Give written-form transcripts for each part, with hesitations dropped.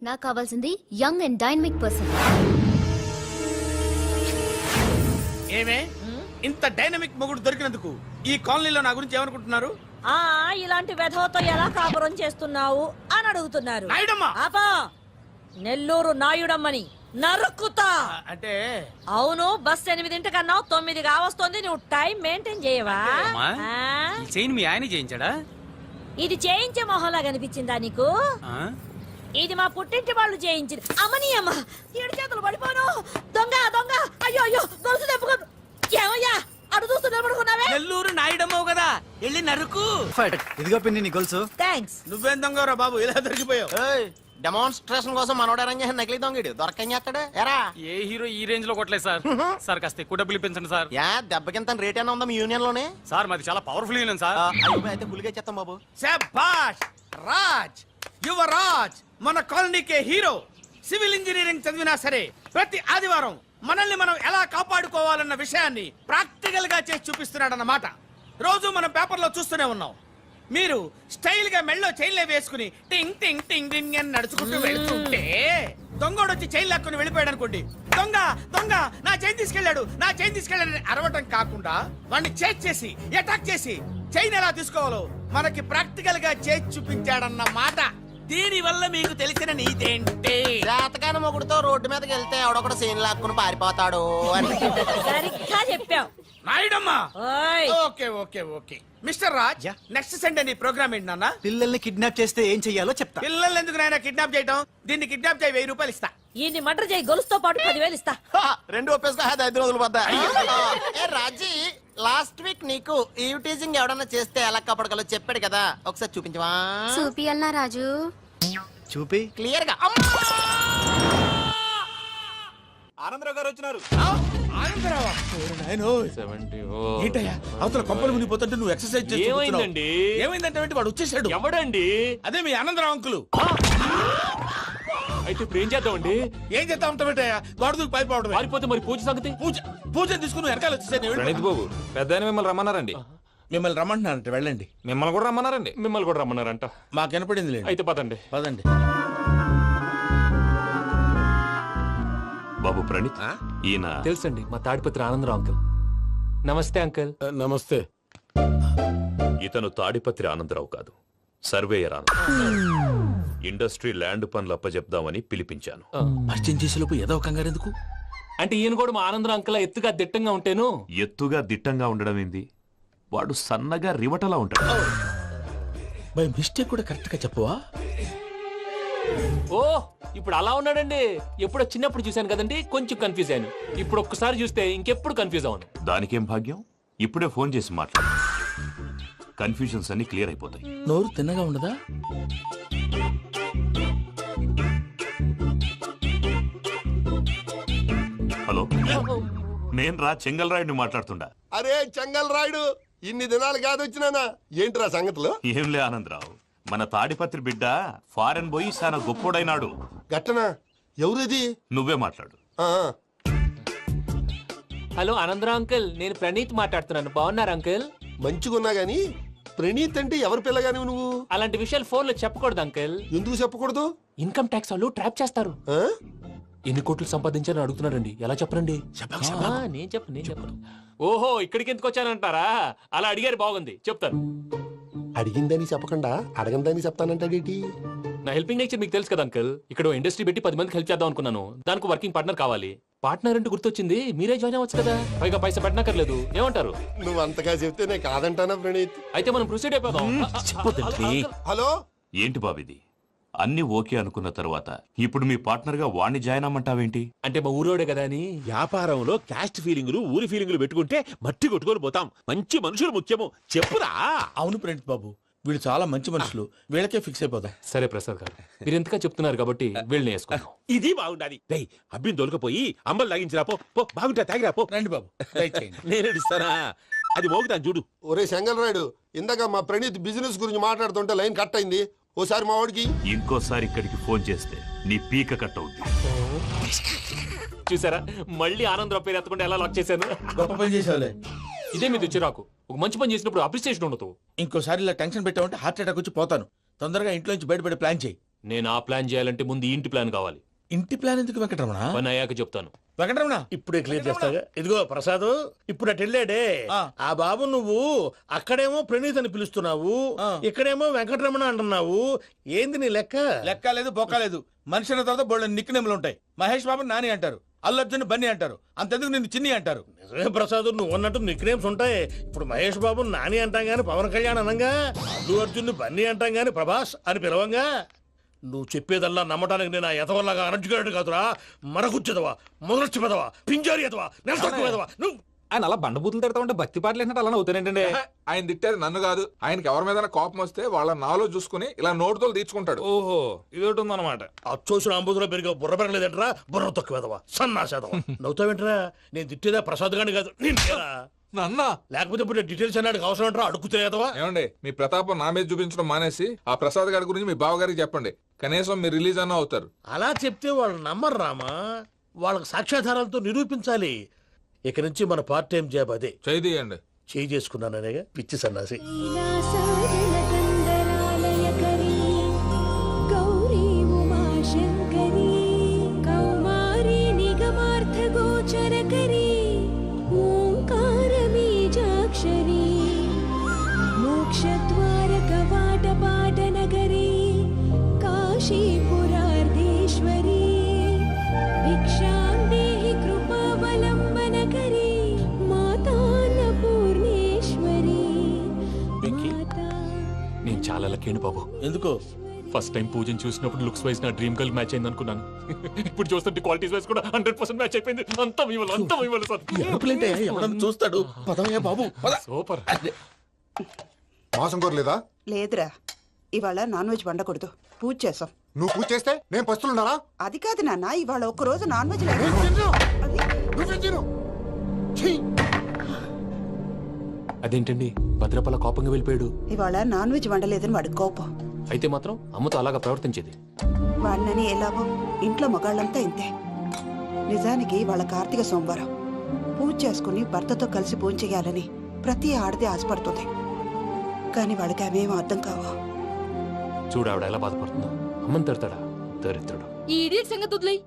నాకు కావాల్సింది young and dynamic person. ఏమే ఇంత డైనమిక్ మొగుడు దొరికినందుకు ఈ కాలనీలో నా గురించి ఏమనుకుంటున్నారు? ఇలాంటి వెధవతో ఎలా కాపురం చేస్తున్నావు అని అడుగుతున్నారు. నాయుడమ్మ! ఆపా, నెల్లూరు నాయుడమ్మని నరుక్కుతా. అంటే అవును, బస్ 8 9 కావస్తుంది. నువ్వు టైం మెయింటైన్ చేయవా? చైన్ మీ ఆయన చేయించాడా? ఇది చేయించే మొహంలా కనిపించిందా నీకు? ఇది మా పుట్టింటి వాళ్ళు చేయించింది. అమ్మని అమ్మ, 7 చేతులు పడిపోను. దొంగ దొంగ, అయ్యో అయ్యో, గొలుసు తెప్పుకోను. ఏమయ్యా అడు చూస్తూ నిలబడుకున్నావే? నెల్లూరు నాయుడమ్మవు కదా, వెళ్ళి నరుకు. ఇదిగో పిన్ని నీ గొలుసు. థ్యాంక్స్. నువ్వేం దొంగరా బాబు, ఇలా దొరికిపోయావు? డెమాన్స్ట్రేషన్ కోసం మనోడు అరేంజ్ చేసిన నకిలీ దొంగడు దొరకని చేస్తాడు. ఎరా ఏ హీరో ఈ రేంజ్ లో కొట్టలేదు సార్. సార్ కాస్త ఎక్కువ డబ్బులు ఇప్పించండి సార్. యా దెబ్బకింత రేట్ అయినా ఉందా మీ యూనియన్ లోనే? సార్ మాది చాలా పవర్ఫుల్ యూనియన్ సార్. అయితే గులిగా చేస్తాం బాబు. శభాష్ రాజ్, యువరాజ్, మన కాలనీకే హీరో. సివిల్ ఇంజనీరింగ్ చదివినా సరే ప్రతి ఆదివారం మనల్ని మనం ఎలా కాపాడుకోవాలన్న విషయాన్ని ప్రాక్టికల్ గా చేసి చూపిస్తున్నాడన్నమాట. రోజు మనం పేపర్లో చూస్తూనే ఉన్నాం. మీరు స్టైల్ గా మెళ్ళో చైన్లే వేసుకుని టింగ్ టింగ్ టింగ్ టింగ్ అని నడుచుకుంటూ వెళ్తుంటే దొంగోడు వచ్చి చైన్ లాక్కుని వెళ్ళిపోయాడు అనుకోండి. దొంగ దొంగ నా చైన్ తీసుకెళ్ళాడు, నా చైన్ తీసుకెళ్ళాడని అరవటం కాకుండా వాడిని చేజ్ చేసి అటాక్ చేసి చైన్ ఎలా తీసుకోవాలో మనకి ప్రాక్టికల్ గా చేసి చూపించాడన్న మాట. దీని వల్ల మీకు తెలిసిన నీతేంటి? జాతకాన మొగుడుతో రోడ్డు మీదకి వెళ్తే ఎవడొకడు సీన్ లాక్కుని పారిపోతాడు అని. సరిగ్గా చెప్పావు నాయుడమ్మా. ఓయ్. Okay okay okay mister Raj, next Sunday నీ ప్రోగ్రామ్ ఏంటి నాన్న? పిల్లల్ని కిడ్నాప్ చేస్తే ఏం చెయ్యాలో చెప్తా. పిల్లల్ని ఎందుకు నాయన కిడ్నాప్ చేయటం? దీన్ని కిడ్నాప్ చేయి, 1000 రూపాయలు ఇస్తా. ఈయన్ని మర్డర్ చేయి, గొలుసుతో పాటు 10,000 ఇస్తా. రెండు ఒప్పేస్తా 5 రోజులు పడ్డా. ఏ రాజీ, లాస్ట్ వీక్ నీకు ఈ టీజింగ్ ఎవడన్నా చేస్తే ఎలా కాపాడగలో చెప్పాడు కదా, ఒకసారి చూపించవా? చూపియల్నా రాజు? చూపి. క్లియర్ గా. ఆనందరావు గారు వచ్చినారు. ఆనందరావా? ఏంటయ్యా అవతల కొంపలు మునిగిపోతుంటే నువ్వు ఎక్సర్సైజ్ చేస్తూ ఏమైందండి? ఏమైందంటే వాడు వచ్చేసాడు. ఎవడండి? అదే మీ ఆనందరావు అంకులు. అయితే ఇప్పుడు ఏం చేద్దామండి? ఏం చేస్తా ఉంటావేటయ్యా, గోడ దూకి పైపోవడం. పారిపోతే మరి పూజ సంగతి? పూజ తీసుకుని వెనకాల వచ్చేసాను. ప్రణీత్ బాబు, పెద్ద మిమ్మల్ని రమ్మన్నారండి. మిమ్మల్ని రమ్మంటున్నారంట, వెళ్ళండి. మిమ్మల్ని కూడా రమ్మన్నారండి. మిమ్మల్ని కూడా రమ్మన్నారంట. మాకు వినపడింది లేదు. అయితే పదండి. పదండి. బాబు ప్రణీత్, ఈయన తెలుసండి, మా తాడిపత్రి ఆనందరావు అంకుల్. నమస్తే అంకుల్. నమస్తే. ఇతను తాడిపత్రి ఆనందరావు కాదు, సర్వేయర్ ఆనందరావు. ఇండస్ట్రీ ల్యాండ్ పనులు అప్పచెప్దామని పిలిపించాను. పరిచయం చేసేలోపు ఏదో కంగారు ఎందుకు? అంటే ఈయన కూడా మా ఆనందరావు అంకుల్ ఎత్తుగా దిట్టంగా ఉంటేను. ఎత్తుగా దిట్టంగా ఉండడం ఏంది, వాడు సన్నగా రివటలా ఉంటాడు. బై మిస్టేక్ కూడా కరెక్ట్ గా చెప్పవా? ఓ ఇప్పుడు అలా ఉన్నాడండి. ఎప్పుడో చిన్నప్పుడు చూశాను కదండి, కొంచెం కన్ఫ్యూజ్ అయ్యాను. ఇప్పుడు ఒక్కసారి చూస్తే ఇంకెప్పుడు కన్ఫ్యూజ్ అవ్వను. దానికేం భాగ్యం, ఇప్పుడే ఫోన్ చేసి మాట్లాడు. కన్ఫ్యూజన్స్ అన్ని క్లియర్ అయిపోతాయి. నోరు తిన్నగా ఉండదా? హలో, నేను రా చెంగల్ రాయుడిని మాట్లాడుతుండా. అరే చెంగల్ రాయుడు, ఇన్ని దినాలు కాదు వచ్చినానా? ఏంట్రా సంగతులు? ఏంలే ఆనందరావు, మన తాడిపత్రి బిడ్డ ఫారెన్ పోయి చాలా గొప్పోడైనాడు. గట్టనా? ఎవరిది? నువ్వే మాట్లాడు. ఆ, హలో ఆనందరావు అంకుల్, నేను ప్రణీత్ మాట్లాడుతున్నాను. బాగున్నారు అంకుల్? మంచిగున్నా గాని ప్రణీత్ అంటే ఎవరి పిల్లగాని నువ్వు? అలాంటి విషయాలు ఫోన్ లో చెప్పకూడదు అంకుల్. ఎందుకు చెప్పకూడదు? ఇన్కమ్ ట్యాక్స్ వాళ్ళు ట్రాప్ చేస్తారు. ఆ? ఎన్ని కోట్లు సంపాదించాలని అడుగుతున్నారండి. ఎలా చెప్పరండి? నేను చెప్పను. ఓహో, ఇక్కడికి ఎందుకు వచ్చానంటారా? అలా అడిగారు, బాగుంది, చెప్తాను. అడిగిందని చెప్పకుండా అడగందని చెప్తానంటాడేటి? నా హెల్పింగ్ నేచర్ మీకు తెలుసు కదా అంకుల్. ఇక్కడ ఇండస్ట్రీ పెట్టి 10 మందికి హెల్ప్ చేద్దాం అనుకున్నాను. దానికి వర్కింగ్ పార్ట్నర్ కావాలి. పార్ట్నర్ అంటే గుర్తొచ్చింది, మీరే జాయిన్ అవ్వచ్చు కదా. పైగా పైసా పెట్టనక్కర్లేదు. ఏమంటారు? నువ్వు అంతగా చెప్తే నేను కాదంటానా ప్రణీత్? అయితే మనం ప్రొసీడ్ అయిపోదాం. హలో, ఏంటి బాబిది, అన్ని ఓకే అనుకున్న తర్వాత ఇప్పుడు మీ పార్ట్నర్ గా వాణ్ణి జాయిన్ అమ్మంటావేంటి? అంటే మా ఊరోడే కదా అని. వ్యాపారంలో క్యాస్ట్ ఫీలింగులు, ఊరి ఫీలింగులు పెట్టుకుంటే మట్టి కొట్టుకొని పోతాం. మంచి మనుషులు ముఖ్యము, చెప్పురా. అవును ప్రణీత్ బాబు, వీళ్ళు చాలా మంచి మనుషులు, వీళ్ళకే ఫిక్స్ అయిపోదాం. సరే ప్రసాద్ గారు, మీరు ఎంతగా చెప్తున్నారు కాబట్టి వీళ్ళని వేసుకున్నాం. ఇది బాగుండాలి. డై అబ్బిని దొలకపోయి అంబలు లాగించిరా పో. పో బాగుంటా, తాగిరా పో. రండి బాబు, దయచేయండి. నేను ఇస్తానా? అది మోగుతాను చూడు. ఒరే చెంగల్ రాయుడు, ఇందాక మా ప్రణీత్ బిజినెస్ గురించి మాట్లాడుతుంటే లైన్ కట్ అయింది. ఓసారి మా వాడికి ఇంకోసారి ఇక్కడికి ఫోన్ చేస్తే నీ పీక కట్ అవుద్ది. చూసారా, మళ్ళీ ఆనందరావు పేరు ఎత్తకుండా ఎలా లాక్ చేశాను. గొప్ప పని చేసేవాళ్ళే. ఇదే మీద చిరాకు. ఒక మంచి పని చేసినప్పుడు అప్రిసియేషన్ ఉండదు. ఇంకోసారి ఇలా టెన్షన్ పెట్టామంటే హార్ట్ అటాక్ వచ్చి పోతాను. తొందరగా ఇంట్లో నుంచి బయటపడే ప్లాన్ చేయి. నేను ఆ ప్లాన్ చేయాలంటే ముందు ఈ ఇంటి ప్లాన్ కావాలి. ఇంటి ప్లాన్ ఎందుకు వెంకటరమణ? పని అయ్యాక చెప్తాను. వెంకటరమణ ఇప్పుడే క్లియర్ చేస్తాగా. ఇదిగో ప్రసాద్, ఇప్పుడు అటు వెళ్ళాడే ఆ బాబు, నువ్వు అక్కడేమో ప్రణీత్ అని పిలుస్తున్నావు, ఇక్కడేమో వెంకటరమణ అంటున్నావు. ఏంది నీ లెక్క? లెక్క లేదు బొక్క లేదు. మనిషి అన్న తర్వాత బోళ్ళ నిక్నెములు ఉంటాయి. మహేష్ బాబు నాని అంటారు, అల్లు అర్జున్ బన్నీ అంటారు, అంతెందుకు నిన్ను చిన్ని అంటారు. నిజమే ప్రసాద్, నువ్వు అన్నట్టు నిక్నేమ్స్ ఉంటాయి. ఇప్పుడు మహేష్ బాబు నాని అంటాం గాని పవన్ కళ్యాణ్ అనంగా, అల్లు అర్జున్ బన్నీ అంటాం గాని ప్రభాస్ అని పిలవంగా. నువ్వు చెప్పేదల్లా నమ్మటానికి నేను ఎతవల్లాగా అనర్జుకేటెడ్ కాదురా. మరగుచ్చదవా, మొదలచ్చి పెదవా, పింజారి ఎదవా, నెలసొక్కు పెదవా నువ్వు. ఆయన అలా బండబూతులు తిడతా ఉంటే భక్తి పాటలు ఏంటంటే అలా అవుతానేంటండి. ఆయన తిట్టేది నన్ను కాదు, ఆయనకి ఎవరి మీద కోపం వస్తే వాళ్ళ నాలో చూసుకుని ఇలా నోటుతో తీర్చుకుంటాడు. ఓహో, ఇదొకటి ఉందన్నమాట. అచ్చోసిన అంబుధులో పెరిగే బుర్ర పెరగలేదంటరా, బుర్ర తొక్కు వెదవా, సన్నాసేదవా. నవ్వుతావేంట్రా? నేను తిట్టేదా ప్రసాద్ గాని కాదు, నిన్నేరా. నన్నా? లేకపోతే ఇప్పుడు డీటెయిల్స్ అన్నాడు అవసరం అంటారా? అడుగుతాయేదవా? ఏమండి, మీ ప్రతాపం నా మీద చూపించడం మానేసి ఆ ప్రసాద్ గారి గురించి మీ బావగారికి చెప్పండి. కనీసం మీరు రిలీజ్ అన్న అవుతారు. అలా చెప్తే వాళ్ళు నమ్మరు రామా. వాళ్ళకి సాక్ష్యాధారాలతో నిరూపించాలి. ఇక నుంచి మన పార్ట్ టైం జాబ్ అదే. చేయండి. చేయి చేసుకున్నాననేగా పిచ్చి సన్నాసి. నేను చాలా లక్కీని బాబు. ఎందుకో? ఫస్ట్ టైం పూజను చూసినప్పుడు లుక్స్ వైజ్ నా డ్రీమ్ గర్ల్ మ్యాచ్ అయింది అనుకున్నాను. ఇప్పుడు చూస్తుంటే క్వాలిటీస్ వైజ్ కూడా 100% మ్యాచ్ అయిపోయింది. అంతా ఇవ్వాలి సార్. ఎవడన్నా చూస్తాడు. పదవయ్యా బాబు, పద. సూపర్. మాసం కోరలేదా? లేదురా, ఇవాళ నాన్ వెజ్ వండకూడదు, పూజ చేసాం. నువ్వు పూజ చేస్తే నేను పస్తులున్నారా? అది కాదు నాన్న, ఇవాళ ఒక్క రోజు నాన్ వెజ్ అదేంటండి భద్రపల కోపంగా వెళ్ళిపోయాడు? ఇవాళ నాన్ వెజ్ వండలేదని వాడి కోపం. అయితే మాత్రం అమ్మతో అలాగా ప్రవర్తించేది. వాడినని ఎలాగో ఇంట్లో మగాళ్ళంతా ఇంతే. నిజానికి వాళ్ళ కార్తీక సోమవారం పూజ చేసుకుని భర్తతో కలిసి పూజ చేయాలని ప్రతి ఆడది ఆశపడుతుంది. కానీ వాళ్ళకి అవేమో అర్థం కావా. చూడు ఆవిడ ఎలా బాధపడుతుందో. అమ్మని తిడతాడా దరిద్రుడు. ఈ ఇడియట్ సంగతి వదిలేయ్.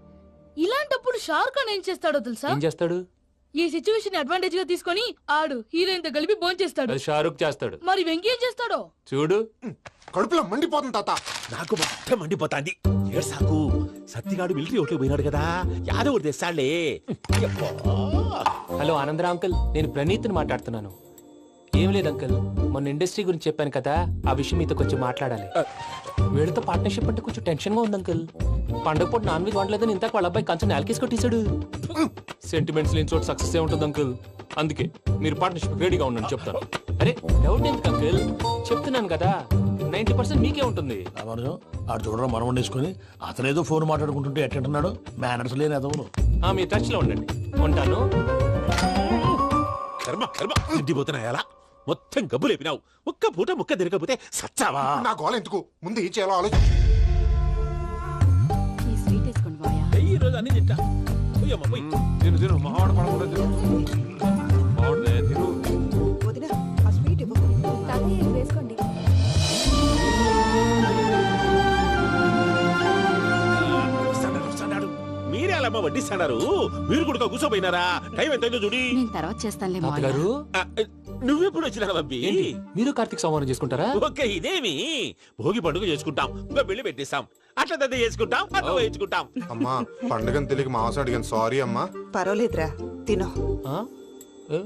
ఇలాంటప్పుడు షారుఖ్ ఖాన్ ఏం చేస్తాడో తెలుసా? ఏం చేస్తాడు? ఈ సిచ్యువేషన్ అడ్వాంటేజ్ గా తీసుకొని ఆడు హీరోయిన్ తో కలిపి బోన్ చేస్తాడు. అది షారుఖ్ చేస్తాడు. మరి వెంకీ ఏం చేస్తాడో చూడు. కడుపులో మండిపోతుంది తాత. నాకు మొత్తం మండిపోతాంది. ఏడు సాకు, సత్తిగాడు మిలిటరీ ఒకటి పోయినాడు కదా, యాదవ్ ఒకటి తెస్తాడులే. హలో ఆనందరా అంకుల్, నేను ప్రణీత్ని మాట్లాడుతున్నాను. ఏం లేదు అంకుల్, మొన్న ఇండస్ట్రీ గురించి చెప్పాను కదా, ఆ విషయం మీతో కొంచెం మాట్లాడాలి. వీడితో పార్ట్నర్షిప్ అంటే కొంచెం టెన్షన్ గా ఉంది అంకుల్. పండగ పూట నాన్ వెజ్ వండలేదని ఇంతకు వాళ్ళ అబ్బాయి కంచెం నేలకేసి కొట్టేశాడు. సెంటిమెంట్స్ లేని చోట సక్సెస్ ఏ ఉంటుంది అంకుల్. అందుకే మీరు పార్ట్నర్షిప్ రెడీగా ఉండండి చెప్తాను. అరే డౌట్ ఎందుకు అంకుల్, చెప్తున్నాను కదా 90% మీకే ఉంటుంది. ఆడు చూడడం మనం వండేసుకుని అతనేదో ఫోన్ మాట్లాడుకుంటుంటే ఎట్టంటున్నాడు. మేనర్స్ లేని అదవును. మీరు టచ్ లో ఉండండి. ఉంటాను. కర్మ కర్మ తిండిపోతున్నాయి. అలా మొత్తం గబ్బు లేపినావు. ఒక్క పూట ముక్క తిరగకపోతే సచ్చావా? నా గోల ఎందుకు, ముందు ఏం చేయాలో ఆలోచించు. ఈ రోజు అన్ని తింటా. పోయమ్మ, పోయ్. తిను తిను, మావాడ పడకుండా తిను. మావాడే తిను. వదినా, ఆ స్వీట్ ఇవ్వు. వేసుకోండి. వస్తాడు. మీరే అలా వడ్డిస్తాడారు. మీరు కూడా కూర్చోపోయినారా? టైం ఎంతైందో చూడి. నేను తర్వాత చేస్తానులే తాతగారు నువ్వెప్పుడు వచ్చినా అబ్బి? మీరు కార్తీక్ సంహారం చేసుకుంటారా? ఓకే, ఇదేమి భోగి పండుగ చేసుకుంటాం, ఇంకా పెళ్లి పెట్టేస్తాం, అట్లా దద్ద చేసుకుంటాం, అట్లా వేయించుకుంటాం. అమ్మా పండుగని తెలియక మాసం అడిగాను, సారీ అమ్మా. పర్వాలేదురా, తినో. ఆ? ఏ?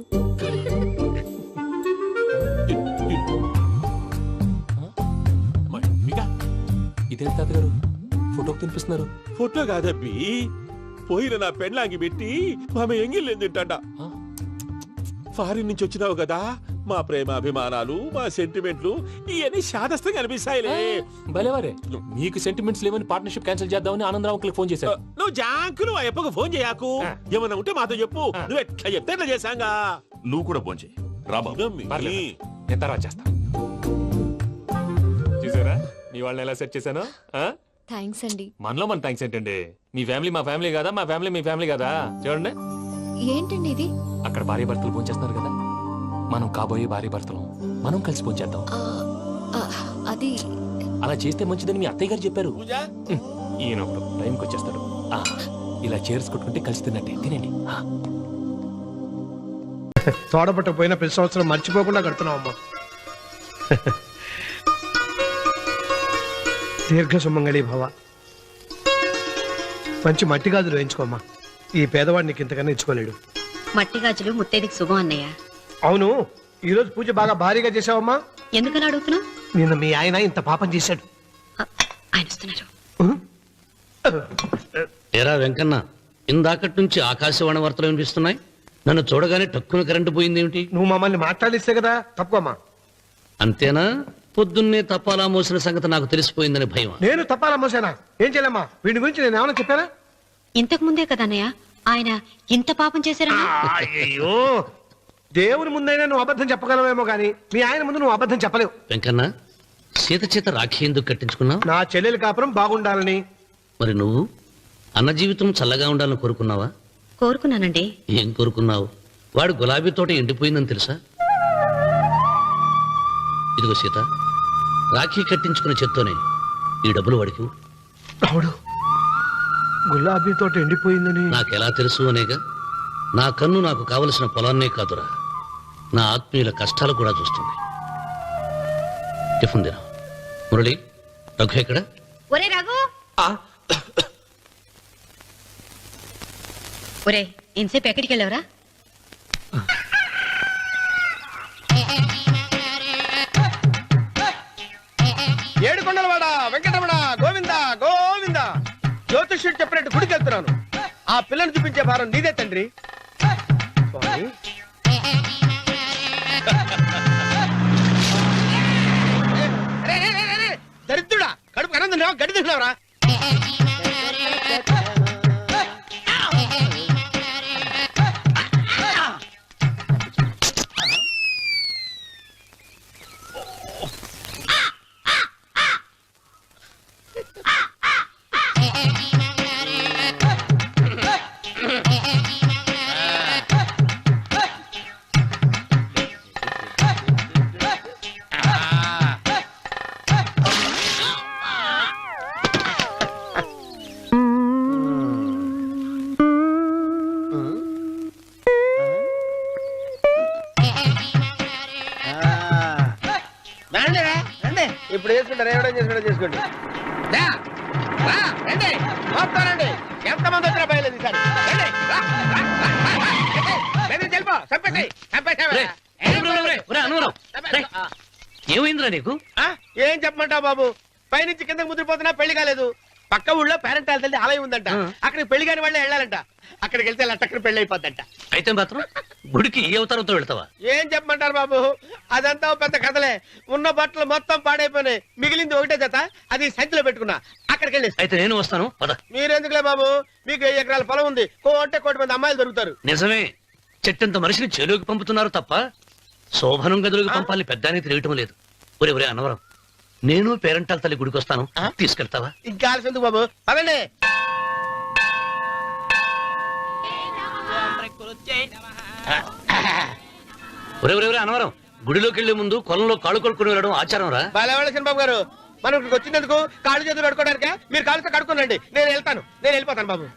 ఇదేంటి తాతగారు ఫోటోకి తినిపిస్తున్నారు? ఫోటో కాదబ్బి, పోయిన నా పెళ్ళాంగి పెట్టి ఆమె ఎంగిల్లేం తింటాడ. ఫారిన్ నుంచి వచ్చినావు కదా, మా ప్రేమ అభిమానాలు, మా సెంటిమెంట్లు ఇవన్నీ శాదస్తంగా అనిపిస్తాయిలే. భలేవారే, మీకు సెంటిమెంట్స్ లేవని పార్ట్నర్షిప్ క్యాన్సిల్ చేద్దామని ఆనందరావు అంకుల్ ఫోన్ చేశారు. నువ్వు జాంకులు ఆ ఎప్పకు ఫోన్ చేయకు. ఏమన్నా ఉంటే మాతో చెప్పు. నువ్వు ఎట్లా చెప్తే ఎట్లా చేశాంగా. నువ్వు కూడా ఫోన్ చేయి. రాబాబు పర్లేదు, నేను తర్వాత చేస్తా. చూసారా మీ వాళ్ళని ఎలా సెట్ చేశాను? థ్యాంక్స్ అండి. మనలో మన థ్యాంక్స్ ఏంటండి? మీ ఫ్యామిలీ మా ఫ్యామిలీ కదా, మా ఫ్యామిలీ మీ ఫ్యామిలీ కదా. చూడండి, ఏంటండి ఇది? అక్కడ భార్య భర్తలు ఫోన్ చేస్తున్నారు కదా, మనం కాబోయే భార్య భర్తలు మనం కలిసి ఫోన్ చేద్దాం. అది అలా చేస్తే మంచిదని మీ అత్తయ్య గారు చెప్పారు. పూజ ఈయన ఒకడు టైంకి వచ్చేస్తాడు. ఆ, ఇలా చేర్స్ కొట్టుకుంటే కలిసి తిన్నట్టే. తినండి. తోడపట్ట పోయిన ప్రతి సంవత్సరం మర్చిపోకుండా కడుతున్నావమ్మా. దీర్ఘ సుమంగళి భవ. మంచి మట్టి గాజులు వేయించుకోమ్మా. ఈ పేదవాడిని నీకు ఇంతకన్నా ఇచ్చుకోలేడు. మట్టి గాజులు ముత్తైదికి శుభం అన్నయ్య. అవును, ఈ రోజు పూజ బాగా భారీగా చేసావమ్మా. ఎందుకలా అడుగుతున్నావు? నిన్న మీ ఆయన ఇంత పాపం చేశాడు. ఆయన వస్తున్నారు. ఏరా వెంకన్న, ఇందాకటి నుంచి ఆకాశవాణి వార్తలు వినిపిస్తున్నాయి. నన్ను చూడగానే టక్కున కరెంటు పోయిందేమిటి? నువ్వు మమ్మల్ని మాట్లాడిస్తే కదా. తప్పుకోమ్మా. అంతేనా? పొద్దున్నే తపాలా మోసిన సంగతి నాకు తెలిసిపోయిందని భయం. నేను తప్పాలా మోసానా? ఏం చేయలేమ్మా. వీడి గురించి నేను ఏమైనా చెప్పానా? ఇంతకు ముందే కదా అన్నయ్య ఆయన ఇంత పాపం చేశారన్న. అయ్యో, దేవుని ముందైనా నువ్వు అబద్ధం చెప్పగలవేమో గానీ మీ ఆయన ముందు నువ్వు అబద్ధం చెప్పలేవు. వెంకన్న, సీత చేత రాఖీ ఎందుకు కట్టించుకున్నావు? నా చెల్లెలి కాపురం బాగుండాలని. మరి నువ్వు అన్న జీవితం చల్లగా ఉండాలని కోరుకున్నావా? కోరుకున్నానండి. ఏం కోరుకున్నావు? వాడు గులాబీ తోట ఎండిపోయిందని తెలుసా? ఇదిగో సీత, రాఖీ కట్టించుకున్న చేత్తోనే ఈ డబ్బులు వాడికి ఇవ్వు. రావుడు, గులాబీ తోట ఎండిపోయిందని నాకెలా తెలుసు అనేగా. నా కన్ను నాకు కావలసిన పొలాన్నే కాదురా, నా ఆత్మీయుల కష్టాలు కూడా చూస్తుంది. టిఫిన్ తిన. మురళి, రఘు ఎక్కడ? ఒరే రఘు, ఒరే ఇంతసేపు ఎక్కడికి వెళ్ళావురా? ఏడుకొండలవాడ వెంకటరమణ గోవింద గోవింద. జ్యోతిష్యుడు చెప్పినట్టు గుడికి వెళ్తున్నాను. ఆ పిల్లని చూపించే భారం నీదే తండ్రి. స్వామి. రే, రే, రే, రే, రే. దరిద్రుడా, కడుపు కనందున్నావా? గడి తిన్నావురా? ఇప్పుడు వేసుకుంటారు. ఎవడో చేసుకుంటా చేసుకోండి. రండి, మొత్తం రండి. ఎంతమంది వచ్చినా బయలేదు ఈసారి. రండి, రా, రా, రా, రా, రా. బెదిరించి వెళ్ళిపో. చంపేసేయ్. ఏమైందిరా నీకు? ఏం చెప్పమంటావు బాబు? పైనుంచి కిందకి ముద్రపోతున్నా పెళ్లి కాలేదు. పక్క ఊళ్ళో పేరెంట్ తల్లి ఆలయం ఉందంట. అక్కడికి పెళ్లి కాని వాళ్ళే వెళ్ళాలంట. అక్కడికి వెళ్తే లట్టక్కడ పెళ్లి అయిపోద్దంట. అయితే మాత్రం గుడికి ఏ అవతారంతో వెళ్తావా? ఏం చెప్పమంటారు బాబు? అదంతా పెద్ద కథలే. ఉన్న బట్టలు మొత్తం పాడైపోయినాయి. మిగిలింది ఒకటే జత, అది సంచిలో పెట్టుకున్నా. అక్కడికి వెళ్ళి. అయితే నేను వస్తాను, పద. మీరెందుకులే బాబు, మీకు 10 ఎకరాల పొలం ఉంది. అంటే 1 కోటి మంది అమ్మాయిలు దొరుకుతారు. నిజమే, చెట్టంత మనిషిని చేలోకి పంపుతున్నారు తప్ప శోభనం గదులకు పంపాలని పెద్దానికి తెలియటం లేదు. ఒరే ఒరే అన్నవరం, నేను పేరెంటాల తల్లి గుడికి వస్తాను, తీసుకెళ్తావా? ఇంకా ఆలస్యం బాబు, పదండి. ఒరే ఒరే ఒరే అన్నవరం, గుడిలోకి వెళ్లే ముందు కొలంలో కాళ్ళు కొడుకుని వెళ్ళడం ఆచారం రా. బాలవాళ్ళ బాబు గారు, మనం ఇక్కడికి వచ్చినందుకు కాళ్ళు చేతులు కడుక్కోవడానికే. మీరు కాళ్ళతో కడుక్కోనండి, నేను వెళ్తాను. నేను వెళ్ళిపోతాను బాబు.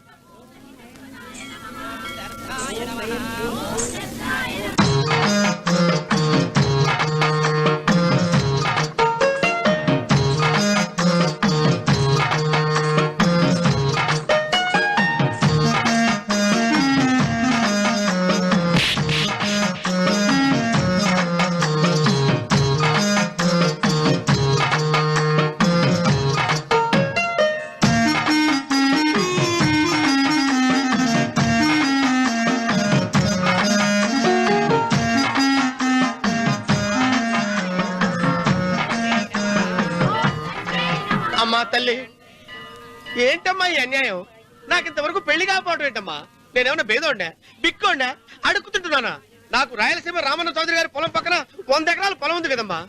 అమ్మా తల్లి, ఏంటమ్మా ఈ అన్యాయం? నాకు ఇంతవరకు పెళ్లి కాకపోవడం ఏంటమ్మా? నేనేమన్నా బేదోండా, బిక్కోండా, అడుక్కుతుంటున్నానా? నాకు రాయలసీమ రామన్న చౌదరి గారి పొలం పక్కన 100 ఎకరాల పొలం ఉంది కదమ్మా.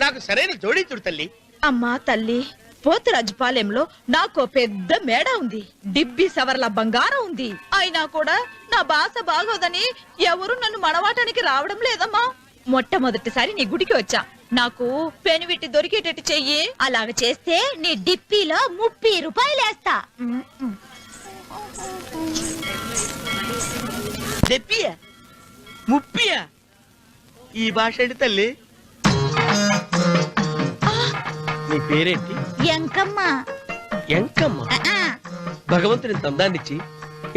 నాకు సరైన జోడించుడు తల్లి. అమ్మా తల్లి, పోతురాజుపాలెంలో నాకు పెద్ద మేడ ఉంది. డిబ్బి సవర్ల బంగారం ఉంది. అయినా కూడా నా భాష బాగోదని ఎవరు నన్ను మనవాటానికి రావడం లేదమ్మా. మొట్టమొదటిసారి నీ గుడికి వచ్చా. నాకు పెనువిట్టి దొరికేటట్టు చెయ్యి. అలాగ చేస్తే నీ డిప్పీలో 30 రూపాయలు వేస్తా. దెప్పియా ముప్పియా ఈ భాష ఏంటి తల్లి? నీ పేరేంటి? ఎంకమ్మ. ఎంకమ్మ? భగవంతుని తందాన్నిచ్చి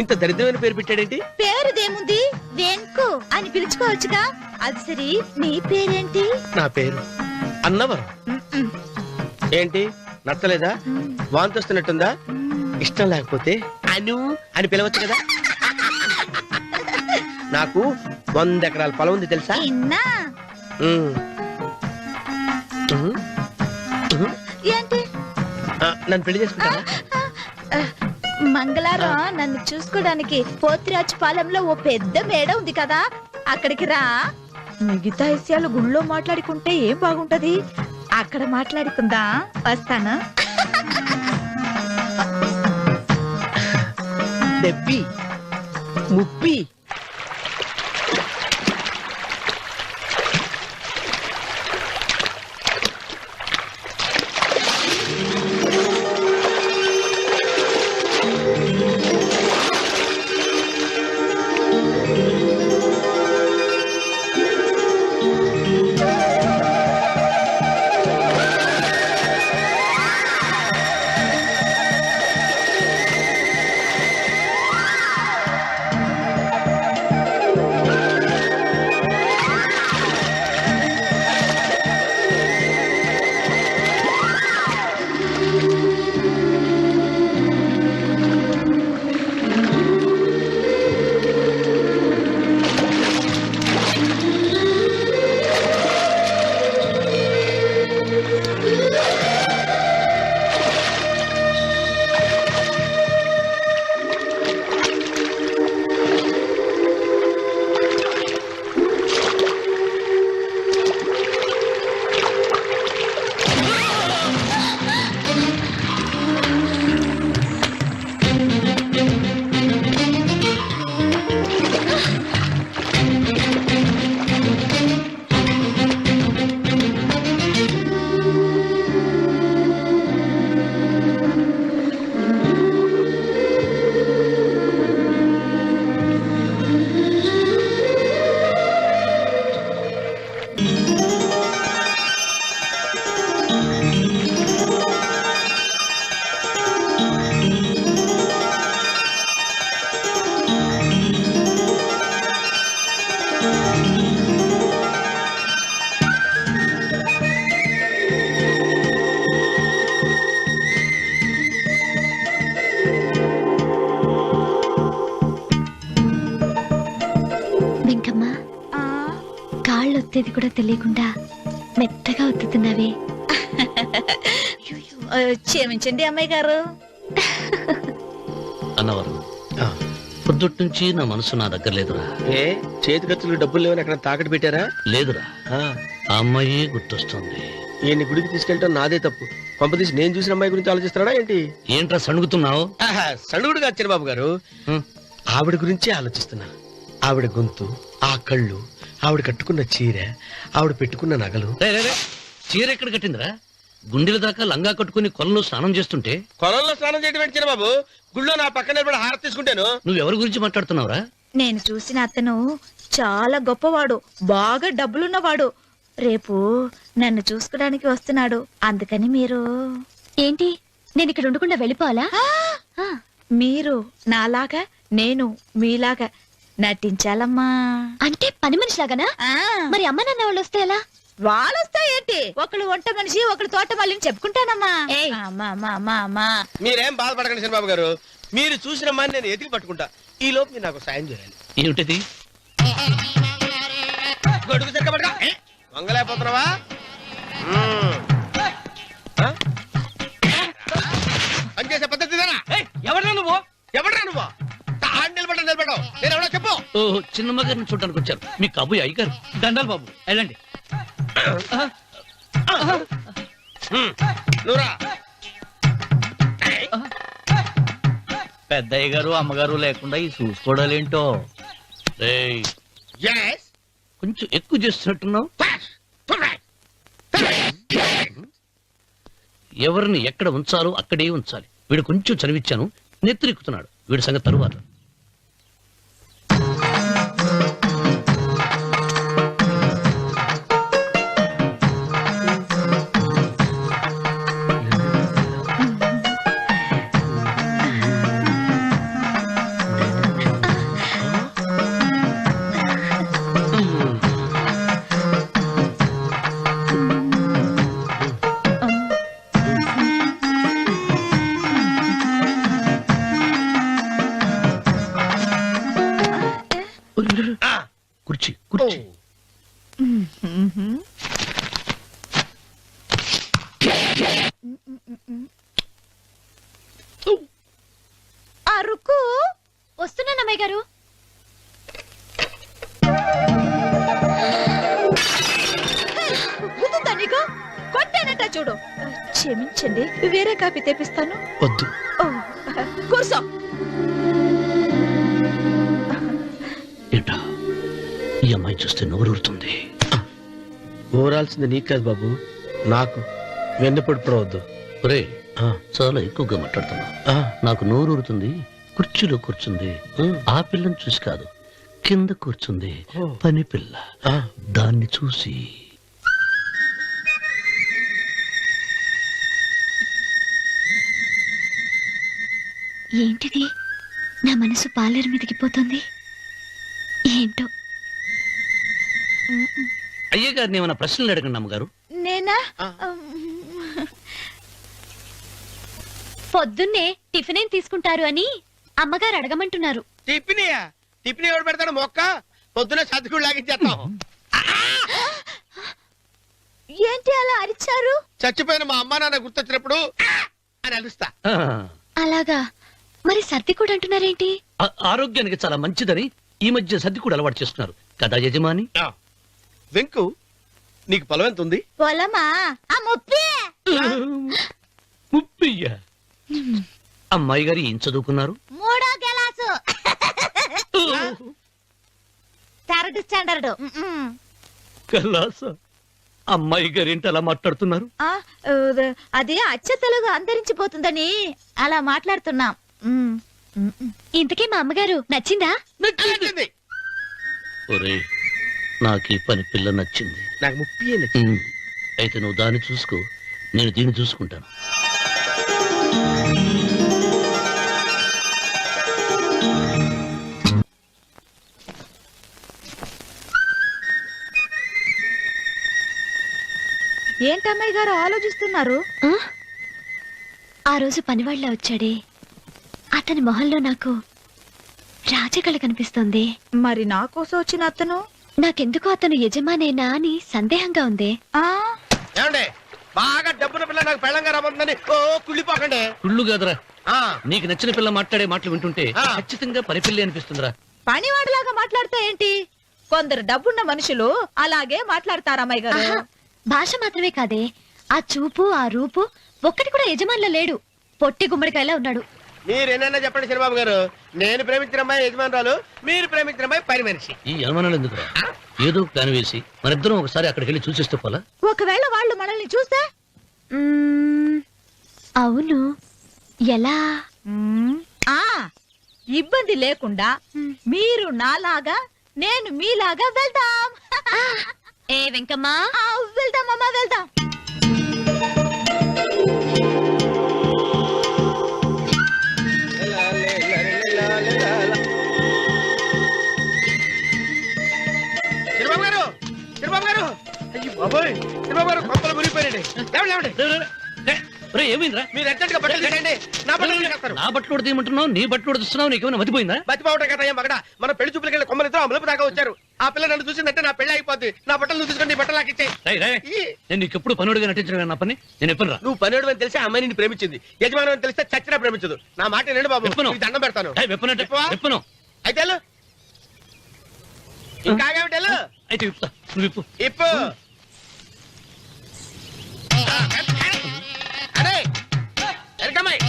ఇంత దరిద్రమైన పేరు పెట్టాడేంటి? పేరుదేముంది, వెంకు అని పిలుచుకోవచ్చుగా. అది సరి, నీ పేరేంటి? నా పేరు అన్నవరం. ఏంటి నచ్చలేదా? వాంతి వస్తున్నట్టుందా? ఇష్టం లేకపోతే అను అని పిలవచ్చు కదా. నాకు 100 ఎకరాల పొలం ఉంది తెలుసా? ఏంటి? నన్ను పెళ్లి చేసుకుంటావా? మంగళారం నన్ను చూసుకోవడానికి పోతిరాజు పాలెంలో ఓ పెద్ద మేడ ఉంది కదా, అక్కడికి రా. మిగతా విషయాలు గుళ్ళో మాట్లాడుకుంటే ఏం బాగుంటది, అక్కడ మాట్లాడుకుందా. వస్తాను. దెబ్బి ముప్పి ఒత్తేది కూడా తెలియకుండా మెత్తగా ఒత్తుతున్నావే. క్షమించండి అమ్మాయి గారు. అన్నవరం పొద్దుటి నుంచి నా మనసు నా దగ్గర లేదురా. ఏ చేతి ఖర్చులు డబ్బులు లేవని అక్కడ తాకట్టు పెట్టారా? లేదురా, ఆ అమ్మాయి గుర్తొస్తుంది. ఈయన్ని గుడికి తీసుకెళ్ళటం నాదే తప్పు. పంపదీసి నేను చూసిన అమ్మాయి గురించి ఆలోచిస్తున్నాడా ఏంటి? ఏంట్రా సణుగుతున్నావు? సణుగుడు కాదు చిన్నబాబు గారు, ఆవిడ గురించి ఆలోచిస్తున్నా. ఆవిడ గొంతు, ఆ కళ్ళు, ఆవిడ కట్టుకున్న చీర, ఆవిడ పెట్టుకున్న నగలు. చీర ఎక్కడ కట్టిందిరా? గుండెల దాకా లంగా కట్టుకుని కొలంలో స్నానం చేస్తుంటే. కొలంలో స్నానం చేయడం ఏంటి చిన్నబాబు? గుళ్ళో నా పక్కన హారతి తీసుకుంటాను. నువ్వెవరి గురించి మాట్లాడుతున్నావురా? నేను చూసిన అతను చాలా గొప్పవాడు, బాగా డబ్బులున్నవాడు. రేపు నన్ను చూసుకోవడానికి వస్తున్నాడు. అందుకని మీరు ఏంటి, నేను ఇక్కడ ఉండకుండా వెళ్ళిపోవాలా? మీరు నాలాగా, నేను మీలాగా నటించాలమ్మా. అంటే పని మనిషిలాగానా? మరి అమ్మ నాన్న వాళ్ళు వస్తే ఎలా? వాళ్ళు వస్తాయేంటి? ఒకళ్ళు వంట మనిషి, ఒకళ్ళు తోట మళ్ళీ చెప్పుకుంటానమ్మా. మీరేం బాధపడకండి చంద్రబాబు గారు, మీరు చూసిన అమ్మాయిని నేను ఎతికి పట్టుకుంటా. ఈ లోపు మీరు నాకు సాయం చేయాలి. ఏమిటది? గొడుగు సరిగ్గా పట్టుకో. వంగలేకపోతున్నావా? పని చేసే పద్ధతి ఎవడ్రా నువ్వు? ఎవడ్రా నువ్వు? నిలబడ్డావు నేను ఎవడో చెప్పు. ఓహో, చిన్నమ్మ గారిని చూడడానికి వచ్చారు. మీ కబుయ్య అయ్యగారు. దండాలు బాబు, వెళ్ళండి. నువ్వురా. పెద్దయ్య గారు అమ్మగారు లేకుండా ఈ చూసుకోవడాలేంటో. కొంచెం ఎక్కువ చేస్తున్నట్టున్నావు. ఎవరిని ఎక్కడ ఉంచాలో అక్కడే ఉంచాలి. వీడు కొంచెం చదివిచ్చాను, నెత్తిరెక్కుతున్నాడు. వీడి సంగతి తరువాత. కుర్చీ కుర్చీ. అరుకు వస్తున్నాను అమ్మాయి గారు. గుర్తుందా నీకు? కొట్టానట చూడు. క్షమించండి, వేరే కాఫీ తెప్పిస్తాను. వద్దు. కూర్చో. ఏంటా ఈ అమ్మాయి చూస్తే నోరూరుతుంది. ఊరాల్సింది నీకు కాదు బాబు, నాకు. వెన్నపొడి పడవద్దు. ఒరే చాలా ఎక్కువగా మాట్లాడుతున్నా. నాకు నోరూరుతుంది. కుర్చీలో కూర్చుంది. ఆ పిల్లని చూసి కాదు, కింద కూర్చుంది పని పిల్ల. దాన్ని చూసి ఏంటిది? నా మనసు పాలేరు మీదకి పోతుంది. ఏంటో. అయ్య గారిని ఏమైనా ప్రశ్నలు అడగండి అమ్మగారు. నేనా? పొద్దున్నే టిఫిన్ ఏం తీసుకుంటారు అని అమ్మగారు అడగమంటున్నారు. టిఫినియా? టిఫిన్ ఎవడు పెడతాడు మొక్క? పొద్దున సర్దుకుడు లాగించేస్తాం. ఏంటి అలా అరిచారు? చచ్చిపోయిన మా అమ్మా నాన్న గుర్తొచ్చినప్పుడు అని అలుస్తా. అలాగా? మరి సర్ది కూడా అంటున్నారేంటి? ఆరోగ్యానికి చాలా మంచిదని ఈ మధ్య సర్ది కూడా అలవాటు చేస్తున్నారు కదా యజమాని. వెంకు, నీకు పొలం ఎంత ఉంది? పొలమా? ముప్పయ్య. అమ్మాయి గారు ఏం చదువుకున్నారు? 3వ క్లాసు, 3rd స్టాండర్డ్. కలాస. అమ్మాయి గారు ఏంటి అలా మాట్లాడుతున్నారు? అది అచ్చ తెలుగు అంతరించిపోతుందని అలా మాట్లాడుతున్నాం. ఇంతకీ మా అమ్మగారు నచ్చిందా? ఒరే, నాకు ఈ పని పిల్ల నచ్చింది. నాకు 30 అయితే నువ్వు దాన్ని చూసుకో, నేను దీన్ని చూసుకుంటాను. ఏంటమ్మాయి గారు ఆలోచిస్తున్నారు? ఆ రోజు పనివాళ్ళ వచ్చాడే, అతని మొహంలో నాకు రాజకళ కనిపిస్తోంది. మరి నా కోసం వచ్చిన అతను? నాకెందుకో అతను యజమానేనా అని సందేహంగా ఉంది. ఏమండి, బాగా డబ్బున పిల్ల నాకు పెళ్ళంగా రమ్మందని కుళ్ళిపోకండి. కుళ్ళు కాదురా, నీకు నచ్చిన పిల్ల మాట్లాడే మాటలు వింటుంటే ఖచ్చితంగా పని పిల్లి అనిపిస్తుందిరా. పనివాడిలాగా మాట్లాడితే ఏంటి? కొందరు డబ్బున్న మనుషులు అలాగే మాట్లాడతారమ్మాయి గారు. భాష మాత్రమే కాదే, ఆ చూపు, ఆ రూపు ఒక్కటి కూడా యజమానిలో లేడు. పొట్టి గుమ్మడికాయలా ఉన్నాడు. మీరేనన్నా చెప్పండి చిరబాబు గారు, నేను ప్రేమించిన అమ్మాయి యజమానురాలు, మీరు ప్రేమించిన అమ్మాయి పని మనిషి. ఈ అనుమానాలు ఎందుకురా? ఏదో ప్లాన్ వేసి మనిద్దరం ఒకసారి అక్కడికి వెళ్ళి చూసేస్తే పోలా? ఒకవేళ వాళ్ళు మనల్ని చూస్తే? అవును, ఎలా? ఇబ్బంది లేకుండా మీరు నాలాగా, నేను మీలాగా వెళ్దాం. ఏ వెంకమ్మా, వెళ్దాం అమ్మా, వెళ్దాం. చిరబాబు గారు, చిరబాబు గారు, అయ్యో బాబోయ్, చిరబాబు గారు కొంపలు మునిగిపోయారండి. ఏమైందిరా? మీరు అర్జెంట్ గా బట్టలు తీసేయండి. నా బట్టలు తీసేస్తారు. నా బట్టలు ఉడతీయమంటున్నావు, నీ బట్టలు ఉడుతున్నావు, నీకేమైనా మతిపోయిందా? బతిపోవటం కదా మగడ. మన పెళ్లి చూపులకి వెళ్ళి కొమ్మలితో అమలుపు దాకా వచ్చారు. ఆ పిల్ల నన్ను చూసిందంటే నా పెళ్లి అయిపోద్ది. నా బట్టలు నువ్వు తీసుకొని నీ బట్టలు నాకు ఇచ్చేయి. నేను నీకు ఎప్పుడు పనుడిగా నటించడం నా పని. నేను ఎప్పుడు రా? నువ్వు పనివాడు అని తెలిసి ఆ అమ్మాయి నిన్ను ప్రేమించింది. యజమాని అని తెలిస్తే చచ్చినా ప్రేమించదు. నా మాట వినండి బాబు, నీకు దండం పెడతాను. విప్పను. అయితే ఇంకా ఆగేమిటి? అయితే విప్పుతా, నువ్వు విప్పు. ఇప్పు. అరే ఎరకమ్మాయి,